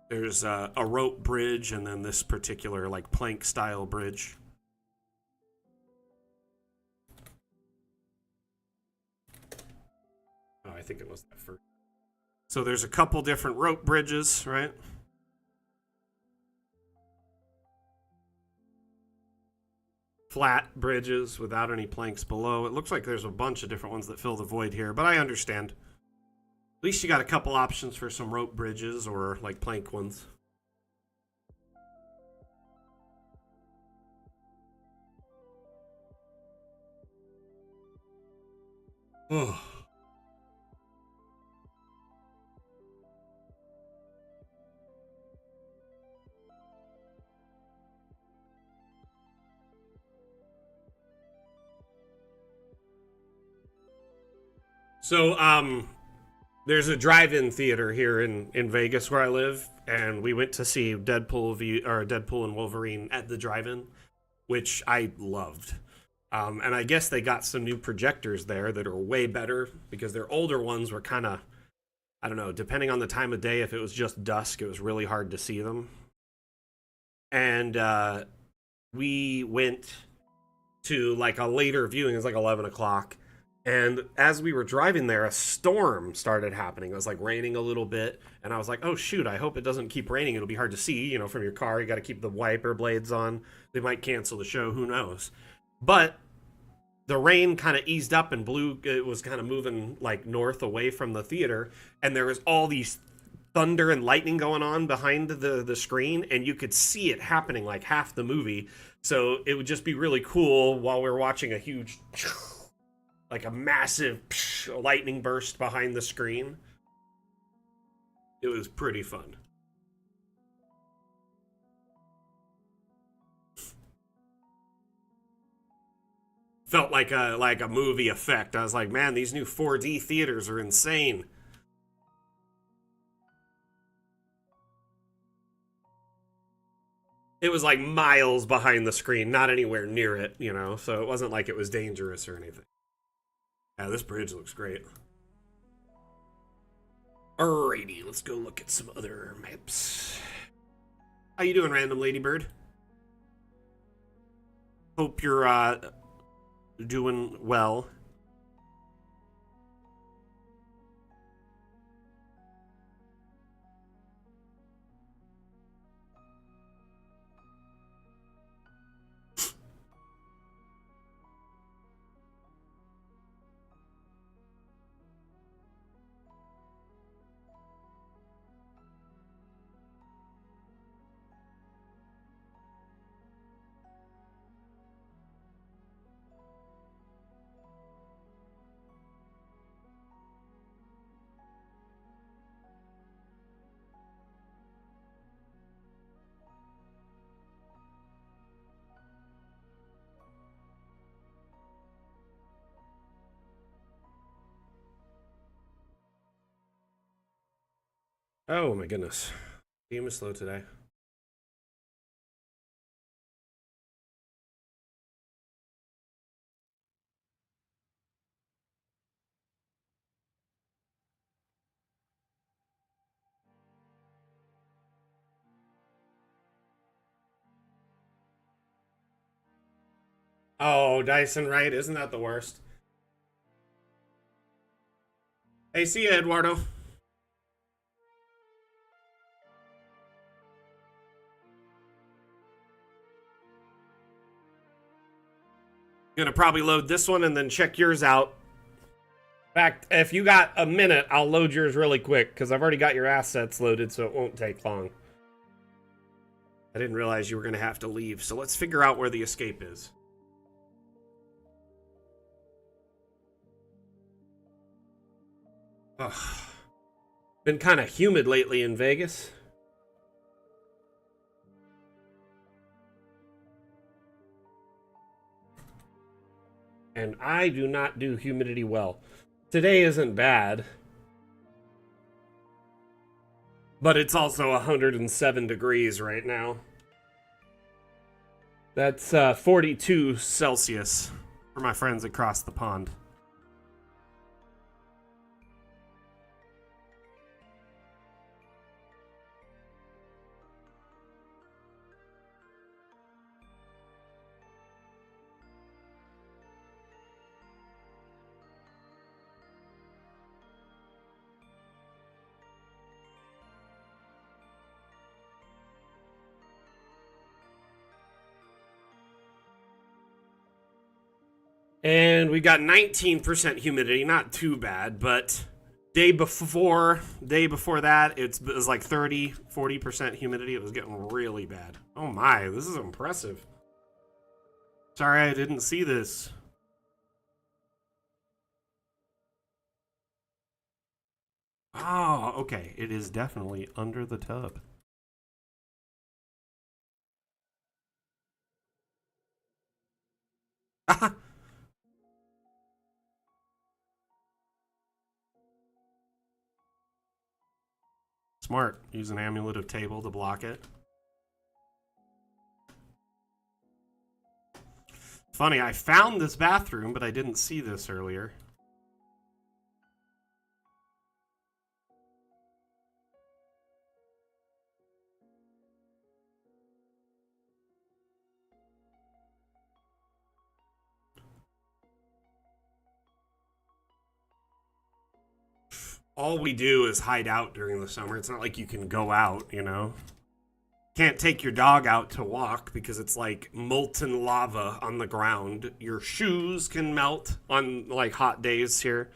[SPEAKER 1] There's a rope bridge and then this particular like plank style bridge. Oh, I think it was that first. So there's a couple different rope bridges, right? Flat bridges without any planks below. It looks like there's a bunch of different ones that fill the void here, but I understand. At least you got a couple options for some rope bridges or like plank ones. Oh. So, there's a drive-in theater here in Vegas where I live, and we went to see Deadpool and Wolverine at the drive-in, which I loved. And I guess they got some new projectors there that are way better because their older ones were kind of, I don't know, depending on the time of day, if it was just dusk, it was really hard to see them. And we went to like a later viewing, it was like 11 o'clock. And as we were driving there, a storm started happening. It was like raining a little bit. And I was like, oh, shoot, I hope it doesn't keep raining. It'll be hard to see, you know, from your car. You got to keep the wiper blades on. They might cancel the show. Who knows? But the rain kind of eased up and blew. It was kind of moving like north away from the theater. And there was all these thunder and lightning going on behind the screen. And you could see it happening like half the movie. So it would just be really cool while we were watching a huge... like a massive lightning burst behind the screen. It was pretty fun. Felt like a movie effect. I was like, man, these new 4D theaters are insane. It was like miles behind the screen, not anywhere near it, you know, so it wasn't like it was dangerous or anything. Yeah, this bridge looks great. Alrighty, let's go look at some other maps. How you doing, Random Ladybird? Hope you're doing well. Oh my goodness. Game is slow today. Oh, Dyson, right? Isn't that the worst? Hey, see ya, Eduardo. Gonna probably load this one and then check yours out. In fact, if you got a minute, I'll load yours really quick because I've already got your assets loaded, so it won't take long. I didn't realize you were gonna have to leave, so let's figure out where the escape is. Ugh. Been kind of humid lately in Vegas. And I do not do humidity well. Today isn't bad. But it's also 107 degrees right now. That's 42 Celsius for my friends across the pond. And we got 19% humidity, not too bad, but day before that, it was like 30, 40% humidity. It was getting really bad. Oh my, this is impressive. Sorry I didn't see this. Oh, okay. It is definitely under the tub. Smart. Use an amulet of table to block it. Funny, I found this bathroom, but I didn't see this earlier. All we do is hide out during the summer. It's not like you can go out, you know? Can't take your dog out to walk because it's like molten lava on the ground. Your shoes can melt on like hot days here.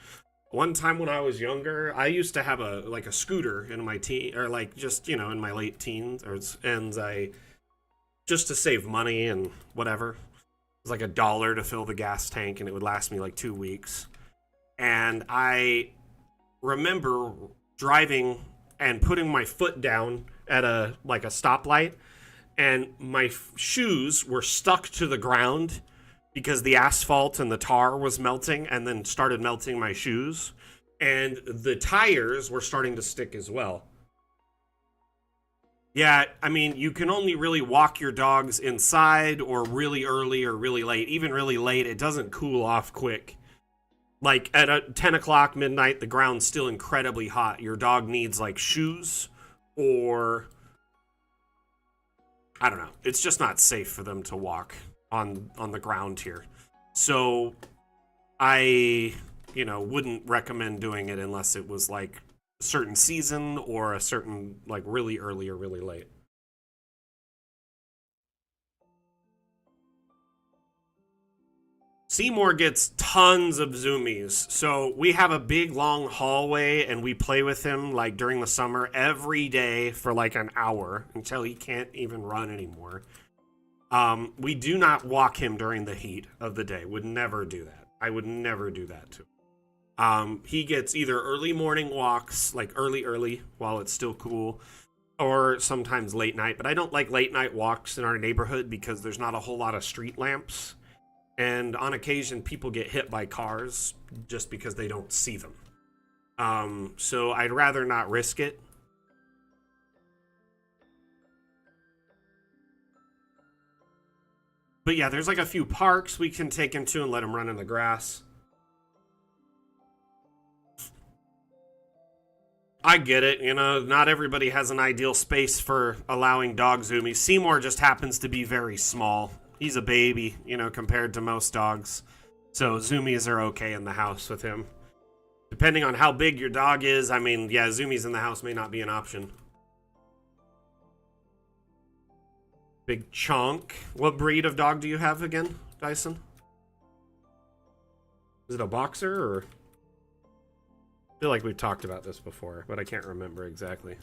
[SPEAKER 1] One time when I was younger, I used to have a scooter in my teen, or like just, you know, in my late teens, and I, just to save money and whatever, it was like $1 to fill the gas tank and it would last me like 2 weeks. And I remember driving and putting my foot down at a stoplight, and my shoes were stuck to the ground because the asphalt and the tar was melting and then started melting my shoes. And the tires were starting to stick as well. Yeah, I mean, you can only really walk your dogs inside or really early or really late. Even really late, it doesn't cool off quick. Like at 10 o'clock, midnight, the ground's still incredibly hot. Your dog needs like shoes or... I don't know. It's just not safe for them to walk on the ground here. So I, wouldn't recommend doing it unless it was like a certain season or a certain like really early or really late. Seymour gets tons of zoomies. So we have a big long hallway and we play with him like during the summer every day for like an hour until he can't even run anymore. We do not walk him during the heat of the day. Would never do that. I would never do that to him. He gets either early morning walks, like early while it's still cool, or sometimes late night. But I don't like late night walks in our neighborhood because there's not a whole lot of street lamps. And on occasion, people get hit by cars just because they don't see them. So I'd rather not risk it. But yeah, there's like a few parks we can take him to and let him run in the grass. I get it, not everybody has an ideal space for allowing dog zoomies. Seymour just happens to be very small. He's a baby, compared to most dogs. So zoomies are okay in the house with him. Depending on how big your dog is, zoomies in the house may not be an option. Big chunk. What breed of dog do you have again, Dyson? Is it a boxer or... I feel like we've talked about this before, but I can't remember exactly.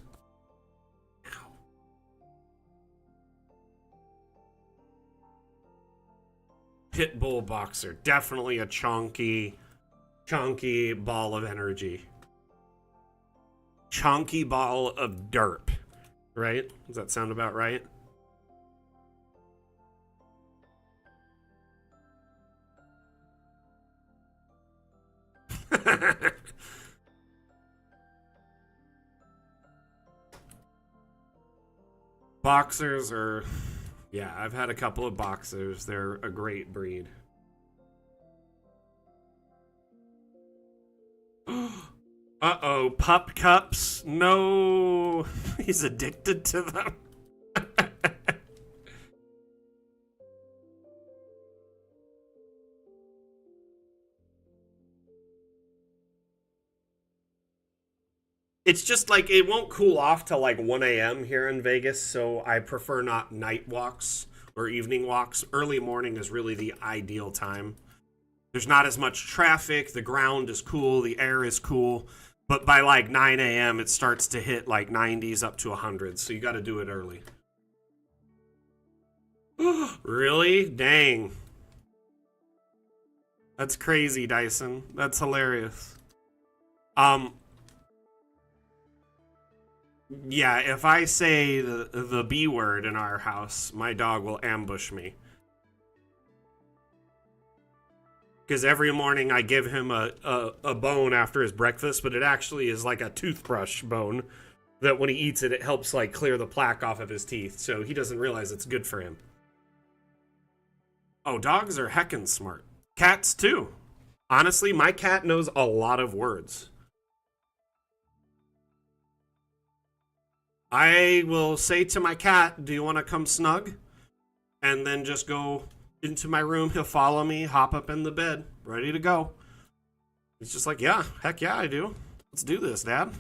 [SPEAKER 1] Pit bull boxer. Definitely a chunky ball of energy. Chunky ball of derp. Right? Does that sound about right? Boxers are... Yeah, I've had a couple of boxers. They're a great breed. Uh-oh, pup cups? No, he's addicted to them. It's just like it won't cool off till like 1 a.m. here in Vegas, so I prefer not night walks or evening walks. Early morning is really the ideal time. There's not as much traffic, the ground is cool, the air is cool, but by like 9 a.m. it starts to hit like 90s up to 100, so you got to do it early. Really? Dang. That's crazy, Dyson. That's hilarious. Yeah, if I say the B word in our house, my dog will ambush me. Because every morning I give him a bone after his breakfast, but it actually is like a toothbrush bone that when he eats it, it helps like clear the plaque off of his teeth, so he doesn't realize it's good for him. Oh, dogs are heckin' smart. Cats too. Honestly, my cat knows a lot of words. I will say to my cat, do you want to come snug? And then just go into my room. He'll follow me, hop up in the bed, ready to go. He's just like, yeah, heck yeah, I do. Let's do this, Dad.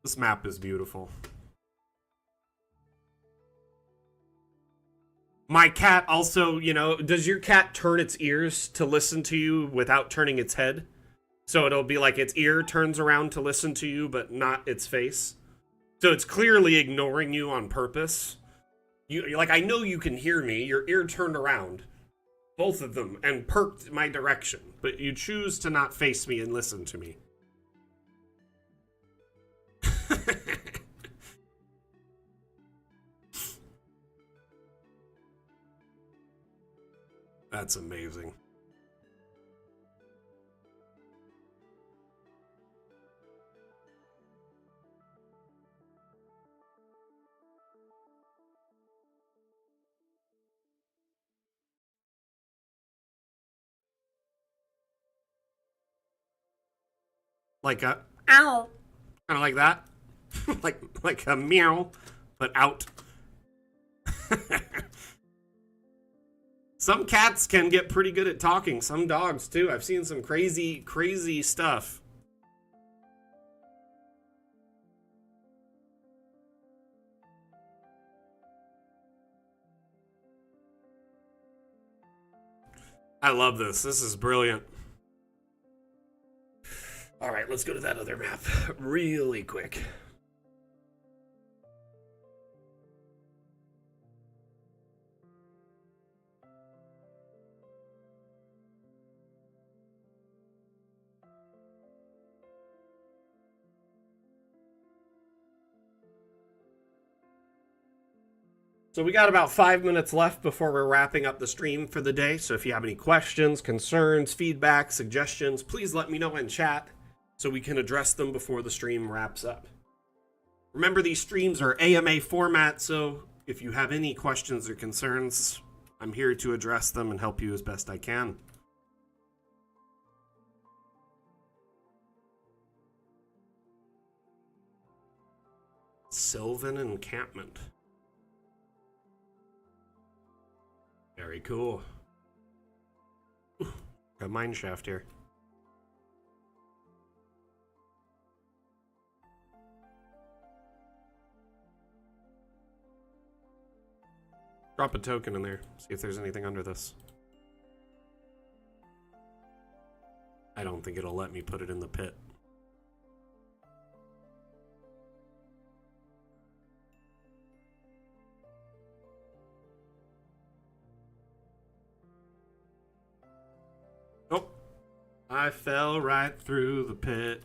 [SPEAKER 1] This map is beautiful. My cat also, does your cat turn its ears to listen to you without turning its head? So it'll be like its ear turns around to listen to you, but not its face. So it's clearly ignoring you on purpose. You're like, I know you can hear me. Your ear turned around, both of them, and perked my direction. But you choose to not face me and listen to me. That's amazing. Like a ow, kind of like that, like a meow, but out. Some cats can get pretty good at talking. Some dogs too. I've seen some crazy stuff. I love this. This is brilliant. All right, let's go to that other map really quick. So we got about 5 minutes left before we're wrapping up the stream for the day. So if you have any questions, concerns, feedback, suggestions, please let me know in chat so we can address them before the stream wraps up. Remember, these streams are AMA format, so if you have any questions or concerns, I'm here to address them and help you as best I can. Sylvan Encampment. Very cool. Ooh, got a mine shaft here. Drop a token in there. See if there's anything under this. I don't think it'll let me put it in the pit. Oh, I fell right through the pit.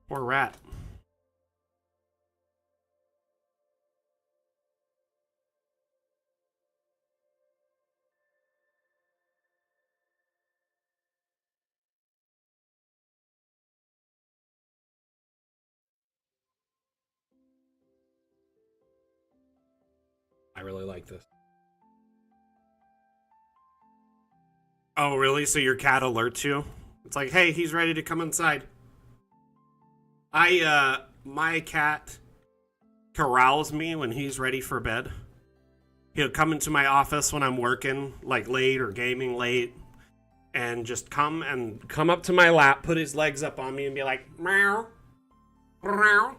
[SPEAKER 1] Poor rat. I really like this. Oh, really? So your cat alerts you? It's like, hey, he's ready to come inside. My cat corrals me when he's ready for bed. He'll come into my office when I'm working, like late or gaming late, and just come up to my lap, put his legs up on me and be like, meow, meow,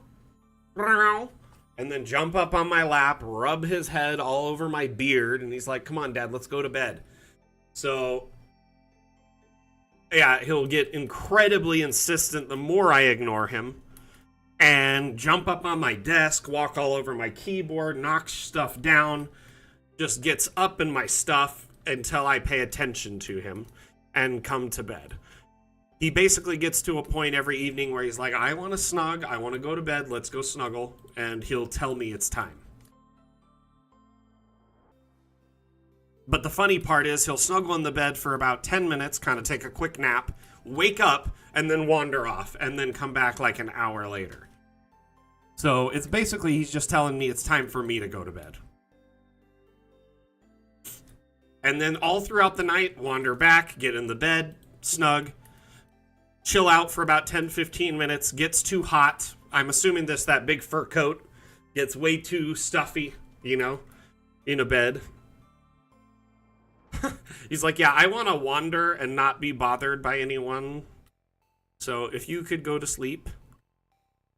[SPEAKER 1] meow. And then jump up on my lap, rub his head all over my beard, and he's like, come on, Dad, let's go to bed. So, yeah, he'll get incredibly insistent the more I ignore him, and jump up on my desk, walk all over my keyboard, knocks stuff down, just gets up in my stuff until I pay attention to him and come to bed. He basically gets to a point every evening where he's like, I want to snug, I want to go to bed, let's go snuggle, and he'll tell me it's time. But the funny part is he'll snuggle in the bed for about 10 minutes, kind of take a quick nap, wake up, and then wander off, and then come back like an hour later. So it's basically he's just telling me it's time for me to go to bed. And then all throughout the night, wander back, get in the bed, snug, chill out for about 10-15 minutes, gets too hot. I'm assuming that big fur coat gets way too stuffy, you know, in a bed. He's like, yeah, I want to wander and not be bothered by anyone. So if you could go to sleep,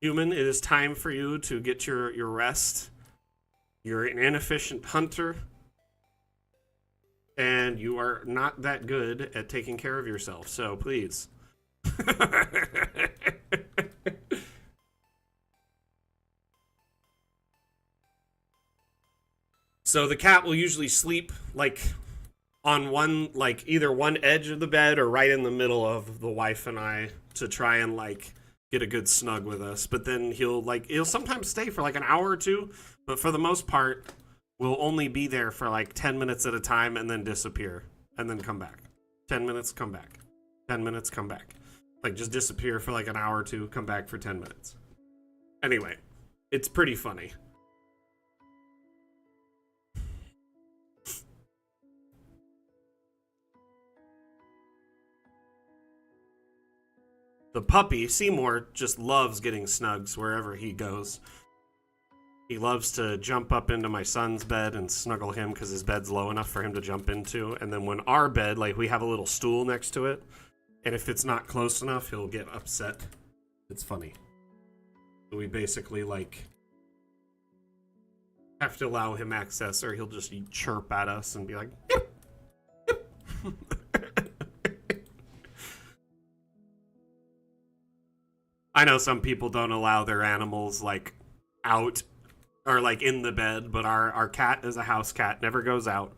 [SPEAKER 1] human, it is time for you to get your rest. You're an inefficient hunter, and you are not that good at taking care of yourself, so please. So the cat will usually sleep like on one, like either one edge of the bed or right in the middle of the wife and I to try and like get a good snug with us. But then he'll sometimes stay for like an hour or two, but for the most part, we'll only be there for like 10 minutes at a time and then disappear and then come back. 10 minutes, come back. 10 minutes, come back. Like just disappear for like an hour or two, come back for 10 minutes. Anyway, it's pretty funny. The puppy, Seymour, just loves getting snugs wherever he goes. He loves to jump up into my son's bed and snuggle him because his bed's low enough for him to jump into. And then when our bed, like we have a little stool next to it, and if it's not close enough, he'll get upset. It's funny. So we basically like have to allow him access, or he'll just chirp at us and be like, yep, yep. I know some people don't allow their animals like out or like in the bed, but our cat is a house cat, never goes out.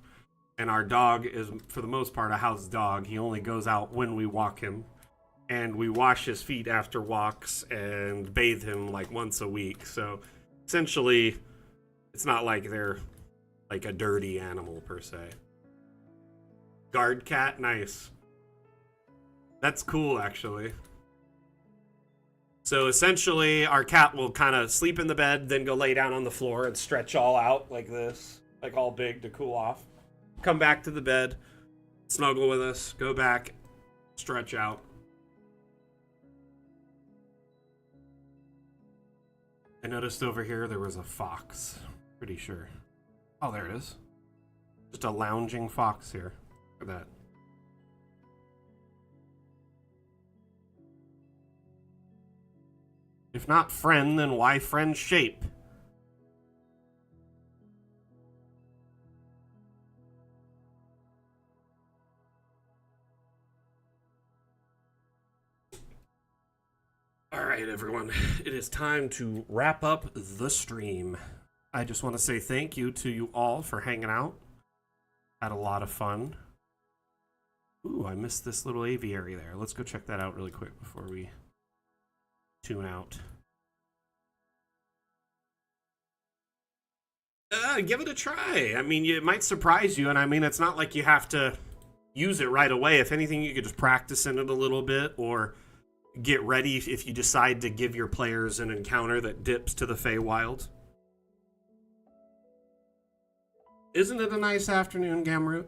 [SPEAKER 1] And our dog is, for the most part, a house dog. He only goes out when we walk him. And we wash his feet after walks and bathe him like once a week. So essentially, it's not like they're like a dirty animal per se. Guard cat, nice. That's cool, actually. So essentially, our cat will kind of sleep in the bed, then go lay down on the floor and stretch all out like this, like all big to cool off. Come back to the bed, snuggle with us, go back, stretch out. I noticed over here there was a fox, pretty sure. Oh, there it is. Just a lounging fox here. Look at that. If not friend, then why friend shape? All right, everyone. It is time to wrap up the stream. I just want to say thank you to you all for hanging out. Had a lot of fun. Ooh, I missed this little aviary there. Let's go check that out really quick before we tune out. Give it a try. I mean, it might surprise you, and I mean, it's not like you have to use it right away. If anything, you could just practice in it a little bit, or get ready if you decide to give your players an encounter that dips to the Feywild. Isn't it a nice afternoon, Gamroot?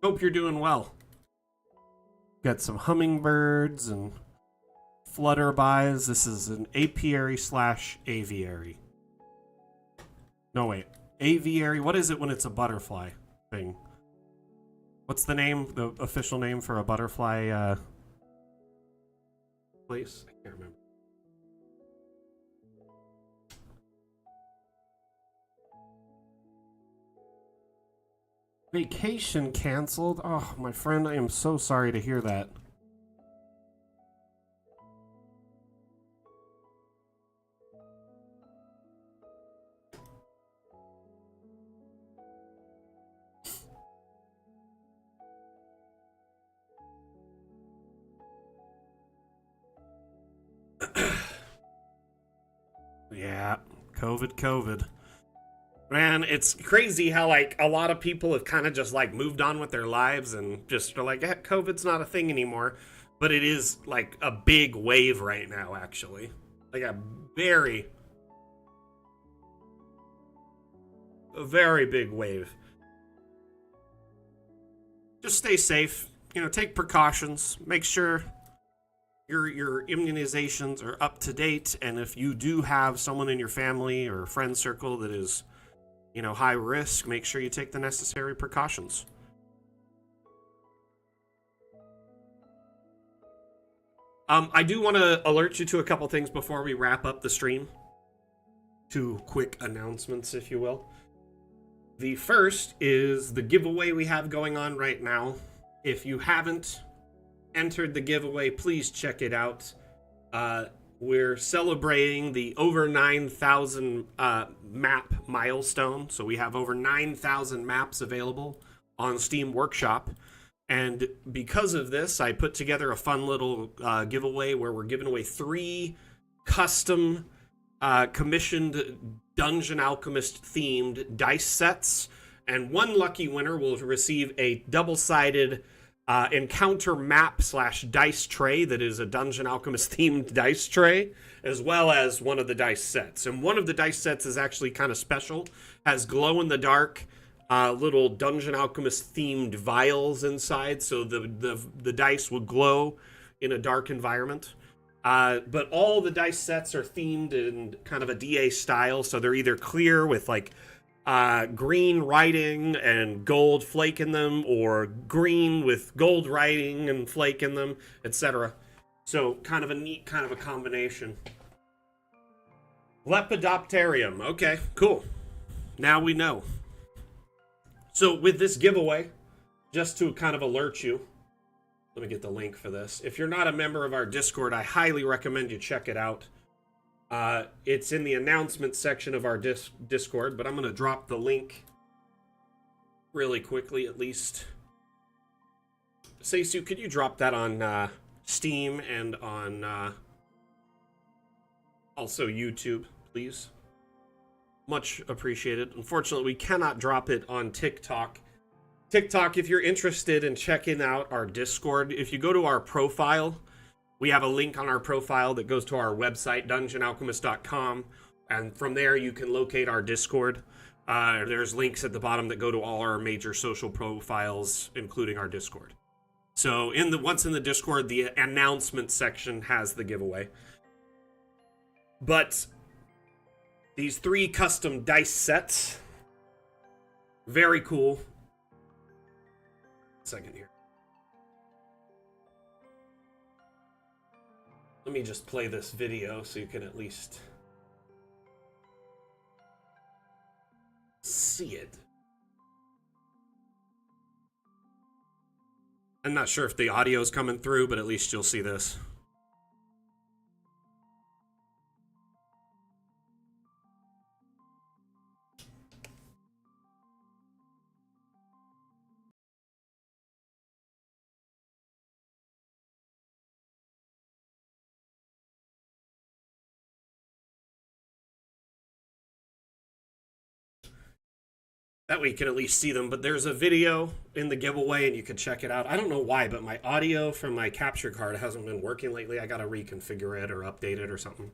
[SPEAKER 1] Hope you're doing well. Got some hummingbirds and flutterbys. This is an apiary / aviary. No, wait. Aviary. What is it when it's a butterfly thing? What's the name, the official name for a butterfly place? I can't remember. Vacation canceled? Oh, my friend, I am so sorry to hear that. Yeah, COVID. Man, it's crazy how, like, a lot of people have kind of just, like, moved on with their lives and just are like, COVID's not a thing anymore. But it is, like, a big wave right now, actually. Like, a very big wave. Just stay safe. You know, take precautions. Make sure your immunizations are up to date. And if you do have someone in your family or friend circle that is, you know, high risk, make sure you take the necessary precautions. I do want to alert you to a couple things before we wrap up the stream. 2 quick announcements, if you will. The first is the giveaway we have going on right now. If you haven't entered the giveaway, please check it out. We're celebrating the over 9,000 map milestone. So we have over 9,000 maps available on Steam Workshop. And because of this, I put together a fun little giveaway where we're giving away 3 custom commissioned Dungeon Alchemist themed dice sets, and one lucky winner will receive a double-sided encounter map / dice tray that is a Dungeon Alchemist themed dice tray, as well as one of the dice sets. And one of the dice sets is actually kind of special, has glow-in-the-dark little Dungeon Alchemist themed vials inside, so the dice will glow in a dark environment. But all the dice sets are themed in kind of a DA style, so they're either clear with like green writing and gold flake in them, or green with gold writing and flake in them, etc. So kind of a neat kind of a combination. Lepidopterium. Okay, cool. Now we know. So with this giveaway, just to kind of alert you, let me get the link for this. If you're not a member of our Discord, I highly recommend you check it out. It's in the announcement section of our Discord, but I'm going to drop the link really quickly at least. Seisu, could you drop that on Steam and on also YouTube, please? Much appreciated. Unfortunately, we cannot drop it on TikTok. TikTok, if you're interested in checking out our Discord, if you go to our profile, we have a link on our profile that goes to our website, dungeonalchemist.com, and from there you can locate our Discord. There's links at the bottom that go to all our major social profiles, including our Discord. So once in the Discord, the announcement section has the giveaway. But these 3 custom dice sets, very cool. Second here. Let me just play this video so you can at least see it. I'm not sure if the audio is coming through, but at least you'll see this. That way you can at least see them, but there's a video in the giveaway and you can check it out. I don't know why, but my audio from my capture card hasn't been working lately. I gotta reconfigure it or update it or something.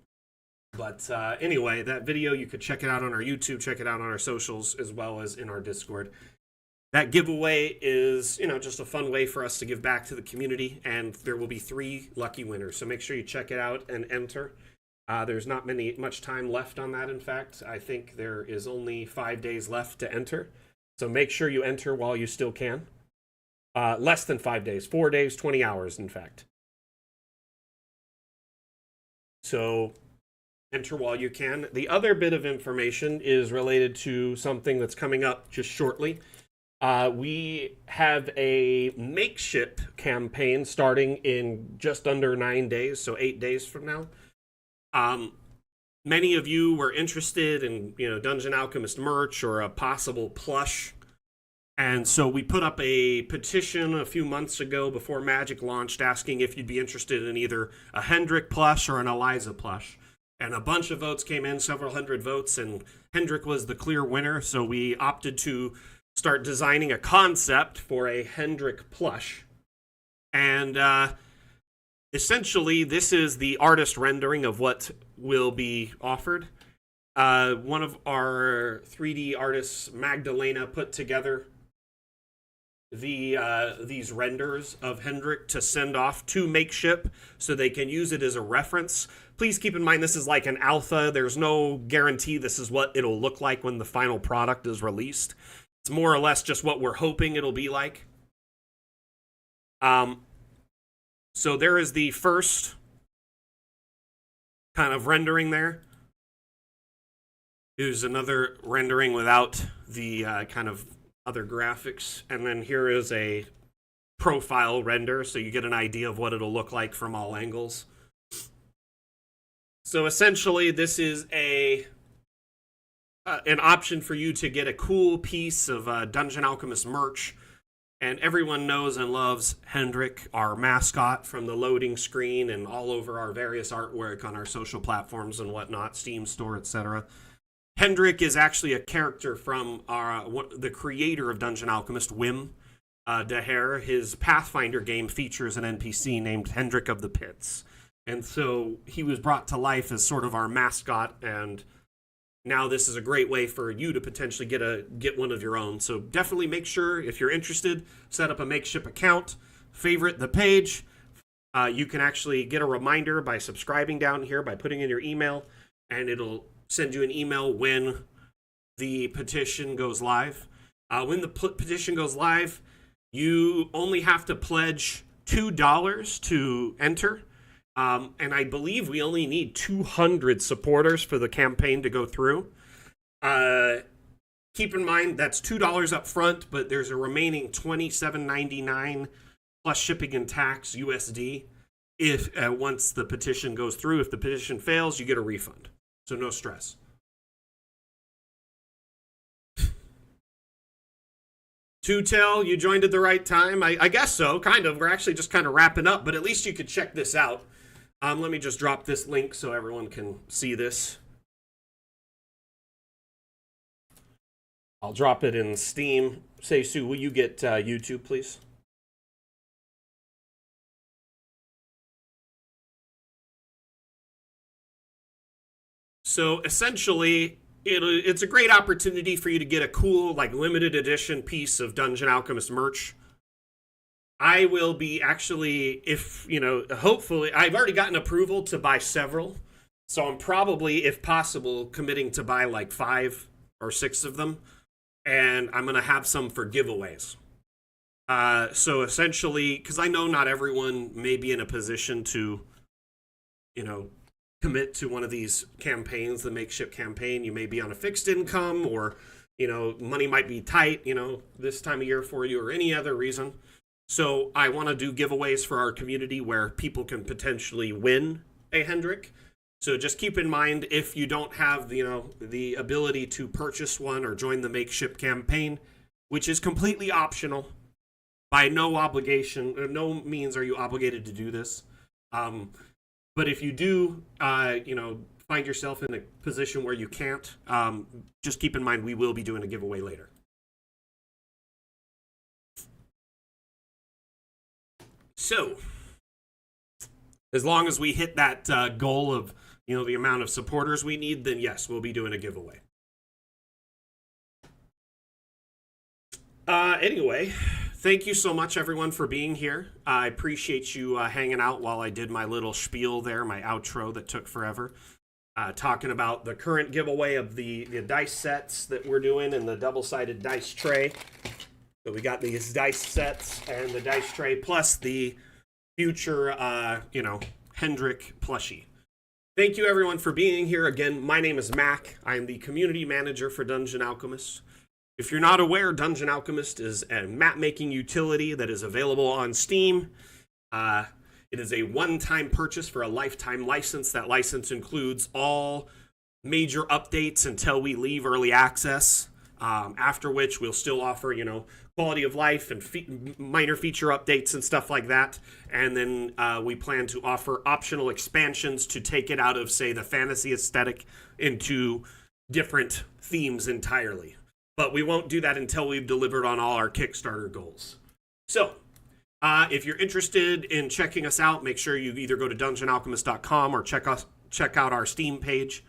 [SPEAKER 1] But anyway, that video, you could check it out on our YouTube, check it out on our socials, as well as in our Discord. That giveaway is, just a fun way for us to give back to the community, and there will be 3 lucky winners. So make sure you check it out and enter. There's not much time left on that, in fact. I think there is only 5 days left to enter. So make sure you enter while you still can. Less than 5 days. 4 days, 20 hours, in fact. So enter while you can. The other bit of information is related to something that's coming up just shortly. We have a makeship campaign starting in just under 9 days, so 8 days from now. Many of you were interested in, Dungeon Alchemist merch or a possible plush. And so we put up a petition a few months ago before Magic launched asking if you'd be interested in either a Hendrik plush or an Eliza plush. And a bunch of votes came in, several hundred votes, and Hendrik was the clear winner. So we opted to start designing a concept for a Hendrik plush. And, essentially, this is the artist rendering of what will be offered. One of our 3D artists, Magdalena, put together these renders of Hendrik to send off to Makeship so they can use it as a reference. Please keep in mind this is like an alpha. There's no guarantee this is what it'll look like when the final product is released. It's more or less just what we're hoping it'll be like. So there is the first kind of rendering there. Here's another rendering without the kind of other graphics. And then here is a profile render, so you get an idea of what it'll look like from all angles. So essentially, this is an option for you to get a cool piece of Dungeon Alchemist merch And everyone knows and loves Hendrik, our mascot, from the loading screen and all over our various artwork on our social platforms and whatnot, Steam store, etc. Hendrik is actually a character from the creator of Dungeon Alchemist, Wim Daher. His Pathfinder game features an NPC named Hendrik of the Pits. And so he was brought to life as sort of our mascot, and now this is a great way for you to potentially get one of your own. So definitely make sure, if you're interested, set up a Makeship account, favorite the page. You can actually get a reminder by subscribing down here, by putting in your email, and it'll send you an email when the petition goes live. When the petition goes live, you only have to pledge $2 to enter. And I believe we only need 200 supporters for the campaign to go through. Keep in mind, that's $2 up front, but there's a remaining $27.99 plus shipping and tax USD if once the petition goes through. If the petition fails, you get a refund. So no stress. Two-Tail, you joined at the right time. I guess so, kind of. We're actually just kind of wrapping up, but at least you could check this out. Let me just drop this link so everyone can see this. I'll drop it in Steam. Say, Sue, will you get YouTube, please? So essentially, it's a great opportunity for you to get a cool, like, limited edition piece of Dungeon Alchemist merch. I will be actually, if, you know, hopefully, I've already gotten approval to buy several. So I'm probably, if possible, committing to buy like 5 or 6 of them. And I'm going to have some for giveaways. So essentially, because I know not everyone may be in a position to, you know, commit to one of these campaigns, the Makeship campaign. You may be on a fixed income, or, you know, money might be tight, you know, this time of year for you, or any other reason. So I want to do giveaways for our community where people can potentially win a Hendrik. So just keep in mind, if you don't have, you know, the ability to purchase one or join the Makeship campaign, which is completely optional, by no obligation, or no means are you obligated to do this. But if you do, you know, find yourself in a position where you can't, just keep in mind we will be doing a giveaway later. So, as long as we hit that goal of, you know, the amount of supporters we need, then yes, we'll be doing a giveaway. Anyway, thank you so much, everyone, for being here. I appreciate you hanging out while I did my little spiel there, my outro that took forever. Talking about the current giveaway of the dice sets that we're doing and the double-sided dice tray. So we got these dice sets and the dice tray, plus the future, you know, Hendrik plushie. Thank you, everyone, for being here. Again, my name is Mac. I am the community manager for Dungeon Alchemist. If you're not aware, Dungeon Alchemist is a map-making utility that is available on Steam. It is a one-time purchase for a lifetime license. That license includes all major updates until we leave early access, after which we'll still offer, you know, quality of life and minor feature updates and stuff like that. And then we plan to offer optional expansions to take it out of, say, the fantasy aesthetic into different themes entirely. But we won't do that until we've delivered on all our Kickstarter goals. So, if you're interested in checking us out, make sure you either go to dungeonalchemist.com or check out our Steam page,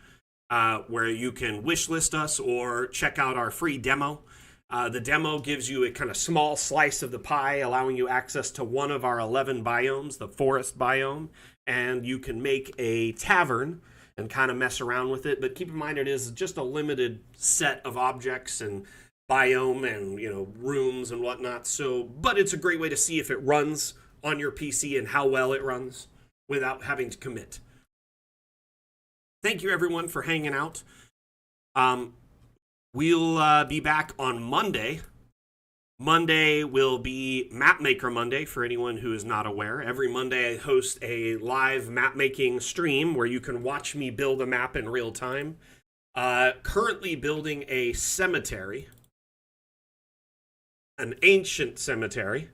[SPEAKER 1] where you can wishlist us or check out our free demo. The demo gives you a kind of small slice of the pie, allowing you access to one of our 11 biomes, the forest biome, and you can make a tavern and kind of mess around with it. But keep in mind, it is just a limited set of objects and biome and, you know, rooms and whatnot. So, but it's a great way to see if it runs on your PC and how well it runs without having to commit. Thank you, everyone, for hanging out. We'll be back on Monday. Monday will be Mapmaker Monday, for anyone who is not aware. Every Monday I host a live mapmaking stream where you can watch me build a map in real time. Currently building a cemetery. an ancient cemetery.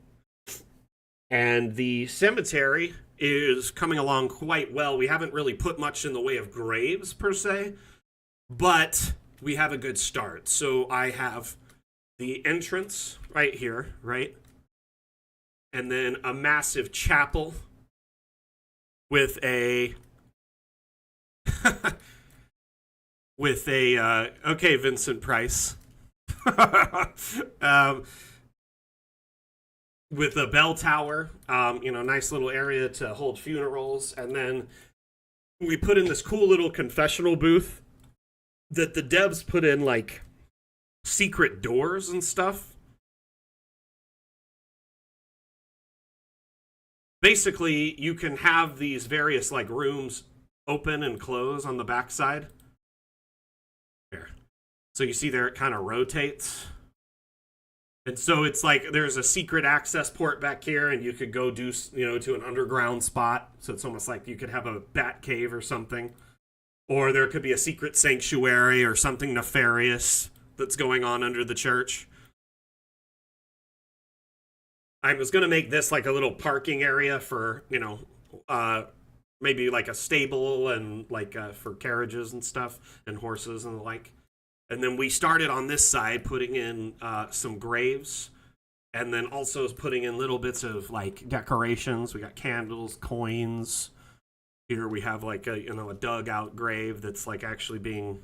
[SPEAKER 1] And the cemetery is coming along quite well. We haven't really put much in the way of graves, per se, but we have a good start. So I have the entrance right here, right? And then a massive chapel with a... okay, Vincent Price. With a bell tower, nice little area to hold funerals. And then we put in this cool little confessional booth that the devs put in, like, secret doors and stuff. Basically, you can have these various, like, rooms open and close on the backside. There. So you see there it kind of rotates. And so it's like there's a secret access port back here, and you could go do, to an underground spot. So it's almost like you could have a bat cave or something. Or there could be a secret sanctuary or something nefarious that's going on under the church. I was going to make this like a little parking area for, maybe like a stable and like for carriages and stuff and horses and the like. And then we started on this side putting in some graves, and then also putting in little bits of like decorations. We got candles, coins. Here we have like a dug out grave that's like actually being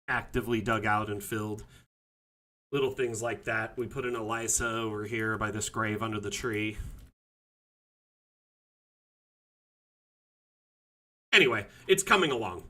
[SPEAKER 1] actively dug out and filled. Little things like that. We put in Eliza over here by this grave under the tree. Anyway, it's coming along.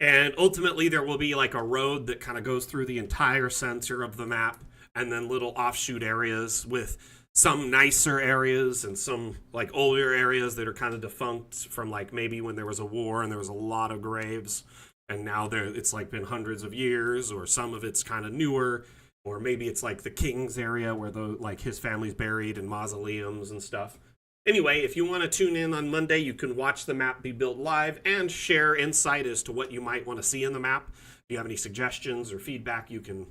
[SPEAKER 1] And ultimately, there will be like a road that kind of goes through the entire center of the map, and then little offshoot areas with some nicer areas and some like older areas that are kind of defunct from like maybe when there was a war and there was a lot of graves, and now it's like been hundreds of years, or some of it's kind of newer, or maybe it's like the king's area where his family's buried in mausoleums and stuff. Anyway, if you want to tune in on Monday, you can watch the map be built live and share insight as to what you might want to see in the map. If you have any suggestions or feedback, you can,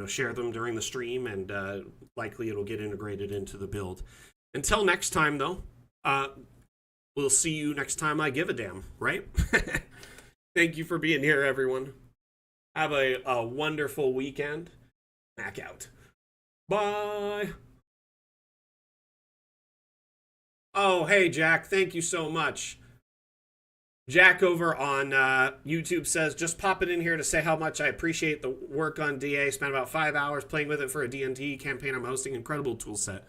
[SPEAKER 1] share them during the stream, and likely it'll get integrated into the build. Until next time, though, we'll see you next time I give a damn, right? Thank you for being here, everyone. Have a wonderful weekend. Back out. Bye. Oh, hey, Jack. Thank you so much. Jack over on YouTube says, just popping in here to say how much I appreciate the work on DA. Spent about 5 hours playing with it for a D&D campaign I'm hosting. Incredible tool set.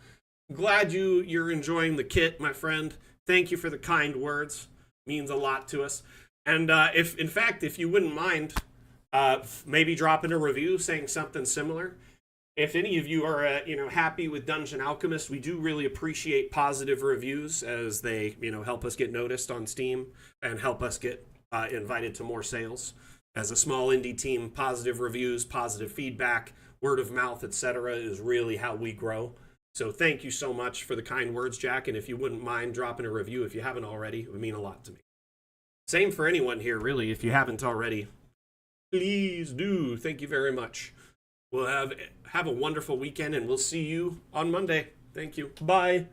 [SPEAKER 1] Glad you're enjoying the kit, my friend. Thank you for the kind words. Means a lot to us. And if you wouldn't mind, maybe dropping a review saying something similar. If any of you are, happy with Dungeon Alchemist, we do really appreciate positive reviews, as they, help us get noticed on Steam and help us get invited to more sales. As a small indie team, positive reviews, positive feedback, word of mouth, etc. is really how we grow. So thank you so much for the kind words, Jack. And if you wouldn't mind dropping a review, if you haven't already, it would mean a lot to me. Same for anyone here, really, if you haven't already. Please do. Thank you very much. We'll have a wonderful weekend, and we'll see you on Monday. Thank you. Bye.